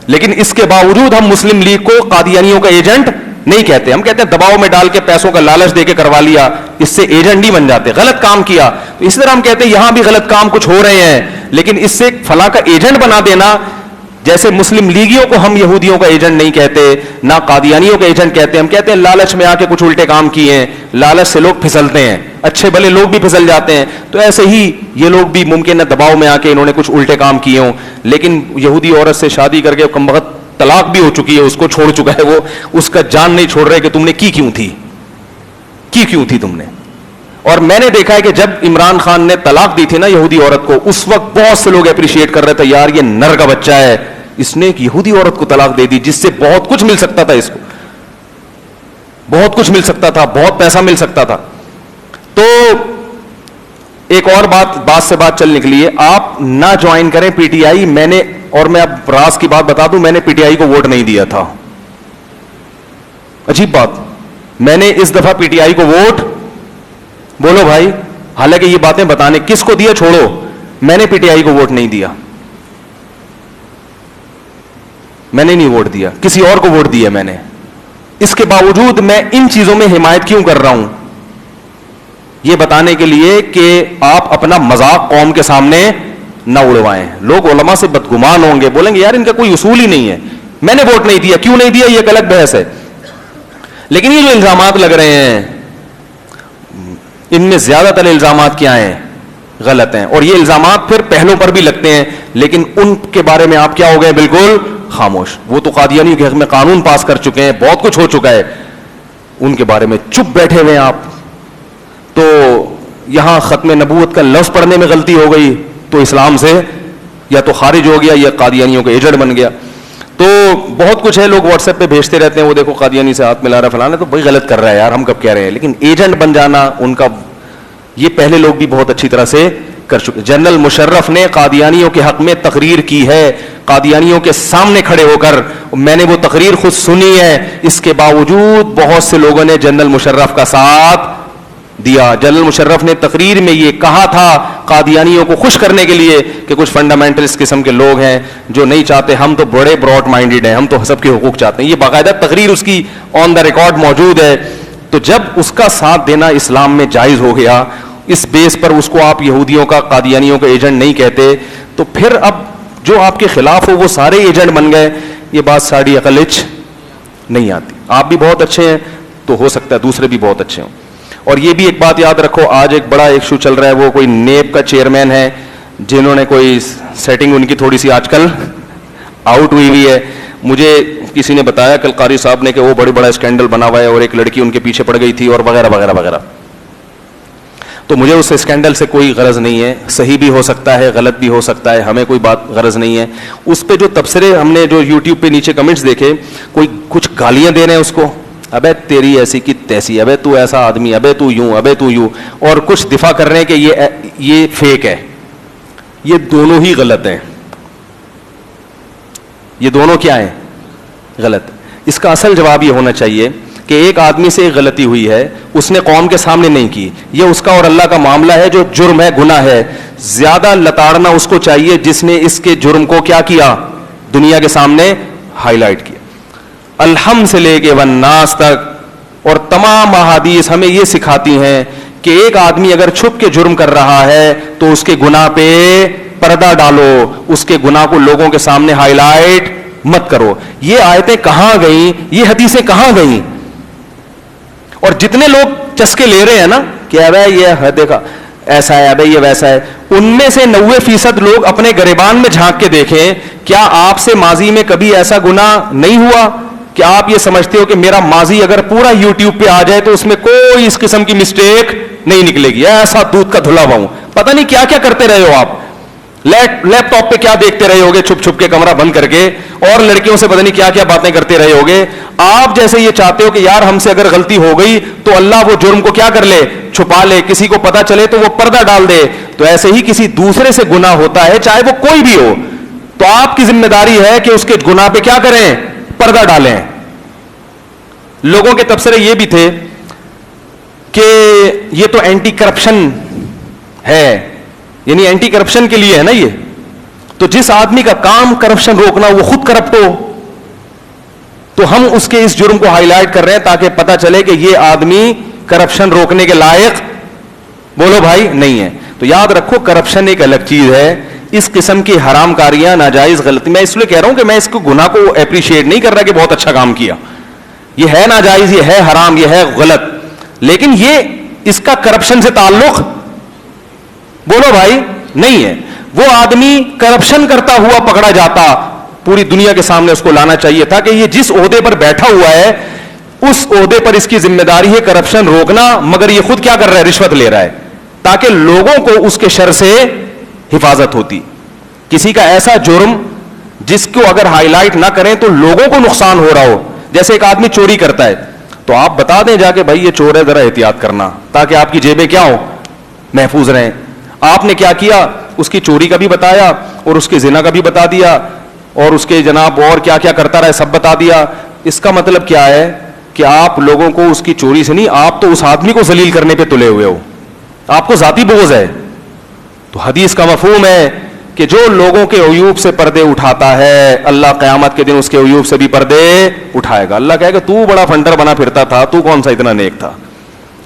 لیکن اس کے باوجود ہم مسلم لیگ کو قادیانیوں کا ایجنٹ نہیں کہتے, ہم کہتے ہیں دباؤ میں ڈال کے پیسوں کا لالچ دے کے کروا لیا, اس سے ایجنٹ نہیں بن جاتے. غلط کام کیا تو اس طرح ہم کہتے ہیں یہاں بھی غلط کام کچھ ہو رہے ہیں, لیکن اس سے فلاں کا ایجنٹ بنا دینا. جیسے مسلم لیگیوں کو ہم یہودیوں کا ایجنٹ نہیں کہتے, نہ قادیانیوں کا ایجنٹ کہتے, ہم کہتے ہیں لالچ میں آ کے کچھ الٹے کام کیے ہیں, لالچ سے لوگ پھسلتے ہیں, اچھے بھلے لوگ بھی پھسل جاتے ہیں. تو ایسے ہی یہ لوگ بھی ممکن ہے دباؤ میں آ کے انہوں نے کچھ الٹے کام کیے ہوں, لیکن یہودی عورت سے شادی کر کے کمبخت طلاق بھی ہو چکی ہے, اس کو چھوڑ چکا ہے, وہ اس کا جان نہیں چھوڑ رہے کہ تم نے کی کیوں تھی تم نے. اور میں نے دیکھا ہے کہ جب عمران خان نے طلاق دی تھی نا یہودی عورت کو, اس وقت بہت سے لوگ اپریشیٹ کر رہے تھے, یار یہ نر کا بچہ ہے, اس نے ایک یہودی عورت کو طلاق دے دی جس سے بہت کچھ مل سکتا تھا، اس کو بہت کچھ مل سکتا تھا، بہت پیسہ مل سکتا تھا. تو ایک اور بات سے بات چل نکلی ہے، آپ نہ جوائن کریں پی ٹی آئی. میں اب راز کی بات بتا دوں، میں نے پی ٹی آئی کو ووٹ نہیں دیا تھا. عجیب بات، میں نے اس دفعہ پی ٹی آئی کو ووٹ، بولو بھائی، حالانکہ یہ باتیں بتانے کس کو دیا چھوڑو، میں نے پی ٹی آئی کو ووٹ نہیں دیا، میں نے نہیں ووٹ دیا، کسی اور کو ووٹ دیا میں نے. اس کے باوجود میں ان چیزوں میں حمایت کیوں کر رہا ہوں؟ یہ بتانے کے لیے کہ آپ اپنا مذاق قوم کے سامنے نہ اڑوائیں. لوگ علماء سے بدگمان ہوں گے، بولیں گے یار ان کا کوئی اصول ہی نہیں ہے. میں نے ووٹ نہیں دیا، کیوں نہیں دیا یہ ایک الگ بحث ہے. لیکن یہ جو الزامات لگ رہے ہیں، ان میں زیادہ تر الزامات کیا ہیں؟ غلط ہیں. اور یہ الزامات پھر پہلوں پر بھی لگتے ہیں، لیکن ان کے بارے میں آپ کیا ہو گئے؟ بالکل خاموش. وہ تو قادیانیوں کے حق میں قانون پاس کر چکے ہیں، بہت کچھ ہو چکا ہے، ان کے بارے میں چپ بیٹھے ہوئے ہیں آپ. تو یہاں ختم نبوت کا لفظ پڑھنے میں غلطی ہو گئی تو اسلام سے یا تو خارج ہو گیا یا قادیانیوں کا ایجنٹ بن گیا. تو بہت کچھ ہے، لوگ واٹس ایپ پہ بھیجتے رہتے ہیں، وہ دیکھو قادیانی سے ہاتھ ملا رہا فلانا، تو بھائی غلط کر رہا ہے یار، ہم کب کہہ رہے ہیں. لیکن ایجنٹ بن جانا ان کا، یہ پہلے لوگ بھی بہت اچھی طرح سے کر چکے. جنرل مشرف نے قادیانیوں کے حق میں تقریر کی ہے، قادیانیوں کے سامنے کھڑے ہو کر. میں نے وہ تقریر خود سنی ہے. اس کے باوجود بہت سے لوگوں نے جنرل مشرف کا ساتھ دیا. جنرل مشرف نے تقریر میں یہ کہا تھا قادیانیوں کو خوش کرنے کے لیے کہ کچھ فنڈامنٹلسٹ قسم کے لوگ ہیں جو نہیں چاہتے، ہم تو بڑے براڈ مائنڈیڈ ہیں، ہم تو سب کے حقوق چاہتے ہیں. یہ باقاعدہ تقریر اس کی آن دا ریکارڈ موجود ہے. تو جب اس کا ساتھ دینا اسلام میں جائز ہو گیا، اس بیس پر اس کو آپ یہودیوں کا، قادیانیوں کا ایجنٹ نہیں کہتے، تو پھر اب جو آپ کے خلاف ہو وہ سارے ایجنٹ بن گئے. یہ بات ساڑی عقلچ نہیں آتی. آپ بھی بہت اچھے ہیں تو ہو سکتا ہے دوسرے بھی بہت اچھے ہوں. اور یہ بھی ایک بات یاد رکھو، آج ایک بڑا ایشو چل رہا ہے، وہ کوئی نیب کا چیئرمین ہے جنہوں نے کوئی سیٹنگ ان کی تھوڑی سی آج کل آؤٹ ہوئی ہے. مجھے کسی نے بتایا کل قاری صاحب نے کہ وہ بڑا اسکینڈل بنا ہوا ہے اور ایک لڑکی ان کے پیچھے پڑ گئی تھی اور وغیرہ وغیرہ وغیرہ. تو مجھے اس اسکینڈل سے کوئی غرض نہیں ہے، صحیح بھی ہو سکتا ہے، غلط بھی ہو سکتا ہے، ہمیں کوئی بات غرض نہیں ہے. اس پہ جو تبصرے ہم نے جو یوٹیوب پہ نیچے کمنٹس دیکھے، کوئی کچھ گالیاں دے رہے ہیں اس کو، ابے تیری ایسی کی تیسی، ابے تو ایسا آدمی، ابے تو یوں، ابے تو یوں، اور کچھ دفاع کر رہے ہیں کہ یہ فیک ہے. یہ دونوں ہی غلط ہیں. یہ دونوں کیا ہیں؟ غلط. اس کا اصل جواب یہ ہونا چاہیے کہ ایک آدمی سے ایک غلطی ہوئی ہے، اس نے قوم کے سامنے نہیں کی، یہ اس کا اور اللہ کا معاملہ ہے، جو جرم ہے، گناہ ہے. زیادہ لتاڑنا اس کو چاہیے جس نے اس کے جرم کو کیا کیا؟ دنیا کے سامنے ہائی لائٹ کیا. الحم سے لے کے والناس تک اور تمام احادیث ہمیں یہ سکھاتی ہیں کہ ایک آدمی اگر چھپ کے جرم کر رہا ہے تو اس کے گناہ پہ پردہ ڈالو، اس کے گناہ کو لوگوں کے سامنے ہائی لائٹ مت کرو. یہ آیتیں کہاں گئیں؟ یہ حدیثیں کہاں گئیں؟ اور جتنے لوگ چسکے لے رہے ہیں نا کہ ابے یہ دیکھا ایسا ہے، ابے یہ ویسا ہے، ان میں سے 90% لوگ اپنے گریبان میں جھانک کے دیکھیں. کیا آپ سے ماضی میں کبھی ایسا گناہ نہیں ہوا کہ آپ یہ سمجھتے ہو کہ میرا ماضی اگر پورا یوٹیوب پہ آ جائے تو اس میں کوئی اس قسم کی مسٹیک نہیں نکلے گی؟ ایسا دودھ کا دھلا ہوا ہوں. پتہ نہیں کیا کیا کرتے رہے ہو آپ، لیپ ٹاپ پہ کیا دیکھتے رہے ہوگے چھپ چھپ کے کمرہ بند کر کے، اور لڑکیوں سے پتہ نہیں کیا کیا باتیں کرتے رہے ہوگے. آپ جیسے یہ چاہتے ہو کہ یار ہم سے اگر غلطی ہو گئی تو اللہ وہ جرم کو کیا کر لے؟ چھپا لے، کسی کو پتہ چلے تو وہ پردہ ڈال دے. تو ایسے ہی کسی دوسرے سے گناہ ہوتا ہے، چاہے وہ کوئی بھی ہو، تو آپ کی ذمہ داری ہے کہ اس کے گناہ پہ کیا کریں؟ پردہ ڈالیں. لوگوں کے تبصرے یہ بھی تھے کہ یہ تو اینٹی کرپشن ہے، یعنی اینٹی کرپشن کے لیے ہے نا یہ، تو جس آدمی کا کام کرپشن روکنا وہ خود کرپٹ ہو، تو ہم اس کے اس جرم کو ہائی لائٹ کر رہے ہیں تاکہ پتہ چلے کہ یہ آدمی کرپشن روکنے کے لائق، بولو بھائی، نہیں ہے. تو یاد رکھو کرپشن ایک الگ چیز ہے. اس قسم کی حرام کاریاں، ناجائز غلطی، میں اس لیے کہہ رہا ہوں کہ میں اس کو گناہ کو اپریشیٹ نہیں کر رہا کہ بہت اچھا کام کیا، یہ ہے ناجائز، یہ ہے حرام، یہ ہے غلط، لیکن یہ اس کا کرپشن سے تعلق، بولو بھائی، نہیں ہے. وہ آدمی کرپشن کرتا ہوا پکڑا جاتا، پوری دنیا کے سامنے اس کو لانا چاہیے تھا کہ یہ جس عہدے پر بیٹھا ہوا ہے اس عہدے پر اس کی ذمہ داری ہے کرپشن روکنا، مگر یہ خود کیا کر رہا ہے؟ رشوت لے رہا ہے، تاکہ لوگوں کو اس کے شر سے حفاظت ہوتی. کسی کا ایسا جرم جس کو اگر ہائی لائٹ نہ کریں تو لوگوں کو نقصان ہو رہا ہو. جیسے ایک آدمی چوری کرتا ہے تو آپ بتا دیں جا کے بھائی یہ چور ہے, ذرا احتیاط کرنا, تاکہ آپ کی جیبیں کیا ہو, محفوظ رہیں. آپ نے کیا کیا, اس کی چوری کا بھی بتایا اور اس کے زنا کا بھی بتا دیا اور اس کے جناب اور کیا کیا کرتا رہے سب بتا دیا. اس کا مطلب کیا ہے کہ آپ لوگوں کو اس کی چوری سے نہیں, آپ تو اس آدمی کو ذلیل کرنے پہ تلے ہوئے ہو, آپ کو ذاتی بغض ہے. تو حدیث کا مفہوم ہے کہ جو لوگوں کے عیوب سے پردے اٹھاتا ہے اللہ قیامت کے دن اس کے عیوب سے بھی پردے اٹھائے گا. اللہ کہے گا تو بڑا فنٹر بنا پھرتا تھا, تو کون سا اتنا نیک تھا.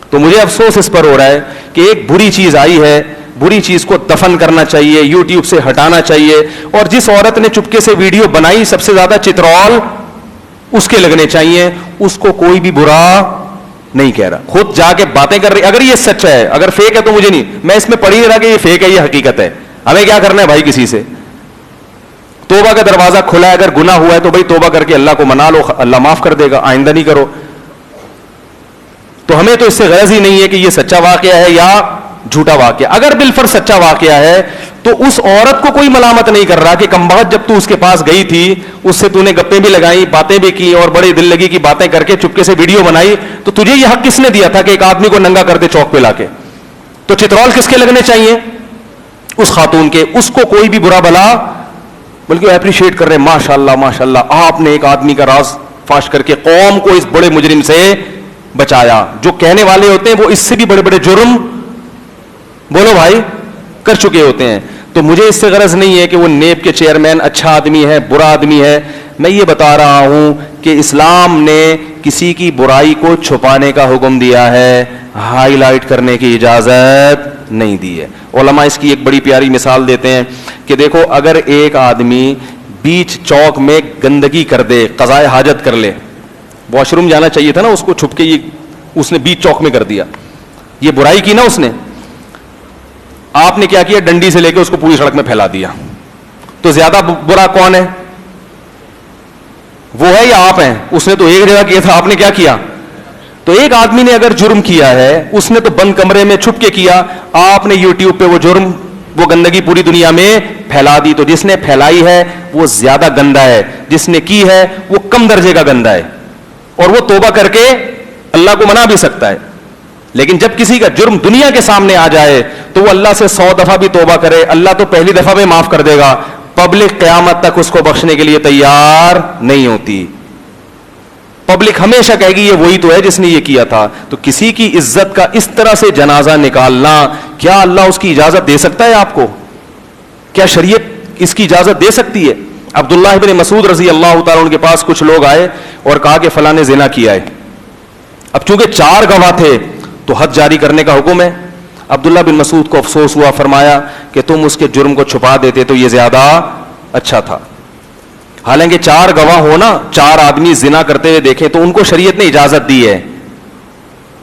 تو مجھے افسوس اس پر ہو رہا ہے کہ ایک بری چیز آئی ہے, بری چیز کو دفن کرنا چاہیے, یوٹیوب سے ہٹانا چاہیے. اور جس عورت نے چپکے سے ویڈیو بنائی سب سے زیادہ چترول اس کے لگنے چاہیے, اس کو کوئی بھی برا نہیں کہہ رہا, خود جا کے باتیں کر رہی. اگر یہ سچ ہے, اگر فیک ہے تو مجھے نہیں, میں اس میں پڑھ ہی نہیں رہا کہ یہ فیک ہے یہ حقیقت ہے. ہمیں کیا کرنا ہے بھائی, کسی سے توبہ کا دروازہ کھلا ہے, اگر گناہ ہوا ہے تو بھائی توبہ کر کے اللہ کو منا لو, اللہ معاف کر دے گا, آئندہ نہیں کرو. تو ہمیں تو اس سے غرض ہی نہیں ہے کہ یہ سچا واقعہ ہے یا جھوٹا واقعہ. اگر بالفرض سچا واقعہ ہے تو اس عورت کو کوئی ملامت نہیں کر رہا کہ کمبخت جب تو اس کے پاس گئی تھی اس سے تو نے گپیں بھی لگائی, باتیں بھی کی اور بڑے دل لگی کی باتیں کر کے چپکے سے ویڈیو بنائی, تو تجھے یہ حق کس نے دیا تھا کہ ایک آدمی کو ننگا کر دے چوک پہ لا کے. تو چترول کس کے لگنے چاہیے, اس خاتون کے. اس کو کوئی بھی برا بلا, بلکہ اپریشیٹ کر رہے ہیں, ماشاءاللہ ماشاءاللہ آپ نے ایک آدمی کا راز فاش کر کے قوم کو اس بڑے مجرم سے بچایا. جو کہنے والے ہوتے ہیں وہ اس سے بھی بڑے بڑے جرم بولو بھائی کر چکے ہوتے ہیں. تو مجھے اس سے غرض نہیں ہے کہ وہ نیب کے چیئرمین اچھا آدمی ہے برا آدمی ہے. میں یہ بتا رہا ہوں کہ اسلام نے کسی کی برائی کو چھپانے کا حکم دیا ہے, ہائی لائٹ کرنے کی اجازت نہیں دی ہے. علماء اس کی ایک بڑی پیاری مثال دیتے ہیں کہ دیکھو اگر ایک آدمی بیچ چوک میں گندگی کر دے, قضائے حاجت کر لے, واش روم جانا چاہیے تھا نا اس کو, چھپ کے یہ اس نے بیچ چوک میں کر دیا, یہ برائی کی نا اس نے. آپ نے کیا کیا, ڈنڈی سے لے کے اس کو پوری سڑک میں پھیلا دیا. تو زیادہ برا کون ہے, وہ ہے یا آپ ہیں؟ اس نے تو ایک جگہ کیا تھا, آپ نے کیا کیا. تو ایک آدمی نے اگر جرم کیا ہے اس نے تو بند کمرے میں چھپ کے کیا, آپ نے یوٹیوب پہ وہ جرم وہ گندگی پوری دنیا میں پھیلا دی. تو جس نے پھیلائی ہے وہ زیادہ گندا ہے, جس نے کی ہے وہ کم درجے کا گندا ہے, اور وہ توبہ کر کے اللہ کو منا بھی سکتا ہے. لیکن جب کسی کا جرم دنیا کے سامنے آ جائے تو وہ اللہ سے 100 دفعہ بھی توبہ کرے, اللہ تو پہلی دفعہ میں معاف کر دے گا, پبلک قیامت تک اس کو بخشنے کے لیے تیار نہیں ہوتی. پبلک ہمیشہ کہے گی یہ وہی تو ہے جس نے یہ کیا تھا. تو کسی کی عزت کا اس طرح سے جنازہ نکالنا, کیا اللہ اس کی اجازت دے سکتا ہے آپ کو؟ کیا شریعت اس کی اجازت دے سکتی ہے؟ عبداللہ بن مسعود رضی اللہ تعالیٰ عنہ کے پاس کچھ لوگ آئے اور کہا کہ فلاں نے زنا کیا ہے. اب چونکہ 4 گواہ تھے تو حد جاری کرنے کا حکم ہے. عبداللہ بن مسعود کو افسوس ہوا, فرمایا کہ تم اس کے جرم کو چھپا دیتے تو یہ زیادہ اچھا تھا. حالانکہ 4 گواہ ہونا, 4 آدمی زنا کرتے ہوئے دیکھیں تو ان کو شریعت نے اجازت دی ہے,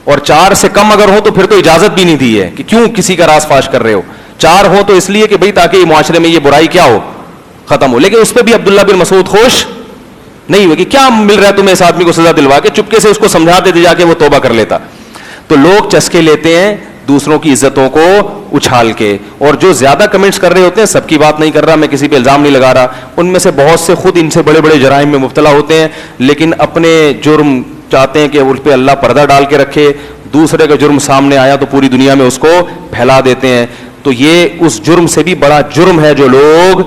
اور 4 سے کم اگر ہو تو پھر تو اجازت بھی نہیں دی ہے کہ کیوں کسی کا راز فاش کر رہے ہو. 4 ہو تو اس لیے کہ بھئی تاکہ یہ معاشرے میں یہ برائی کیا ہو, ختم ہو. لیکن اس پہ بھی عبداللہ بن مسعود خوش نہیں ہوئے کہ کیا مل رہا ہے تمہیں اس آدمی کو سزا دلوا کے, چپکے سے اس کو سمجھا دیتے جا کے وہ توبہ کر لیتا. تو لوگ چسکے لیتے ہیں دوسروں کی عزتوں کو اچھال کے, اور جو زیادہ کمنٹس کر رہے ہوتے ہیں, سب کی بات نہیں کر رہا, میں کسی پہ الزام نہیں لگا رہا, ان میں سے بہت سے خود ان سے بڑے بڑے جرائم میں مبتلا ہوتے ہیں, لیکن اپنے جرم چاہتے ہیں کہ ان پہ اللہ پردہ ڈال کے رکھے, دوسرے کا جرم سامنے آیا تو پوری دنیا میں اس کو پھیلا دیتے ہیں. تو یہ اس جرم سے بھی بڑا جرم ہے جو لوگ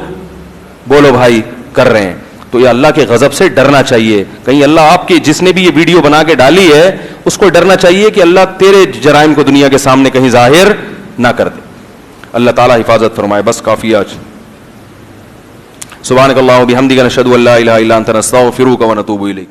بولو بھائی کر رہے ہیں. تو یہ اللہ کے غضب سے ڈرنا چاہیے. کہیں اللہ آپ کی جس نے بھی یہ ویڈیو بنا کے ڈالی ہے اس کو ڈرنا چاہیے کہ اللہ تیرے جرائم کو دنیا کے سامنے کہیں ظاہر نہ کر دے. اللہ تعالیٰ حفاظت فرمائے. بس کافی آج. سبحانک اللہم و بحمدک نشہد ان لا الہ الا انت نستغفرک و نتوب الیک.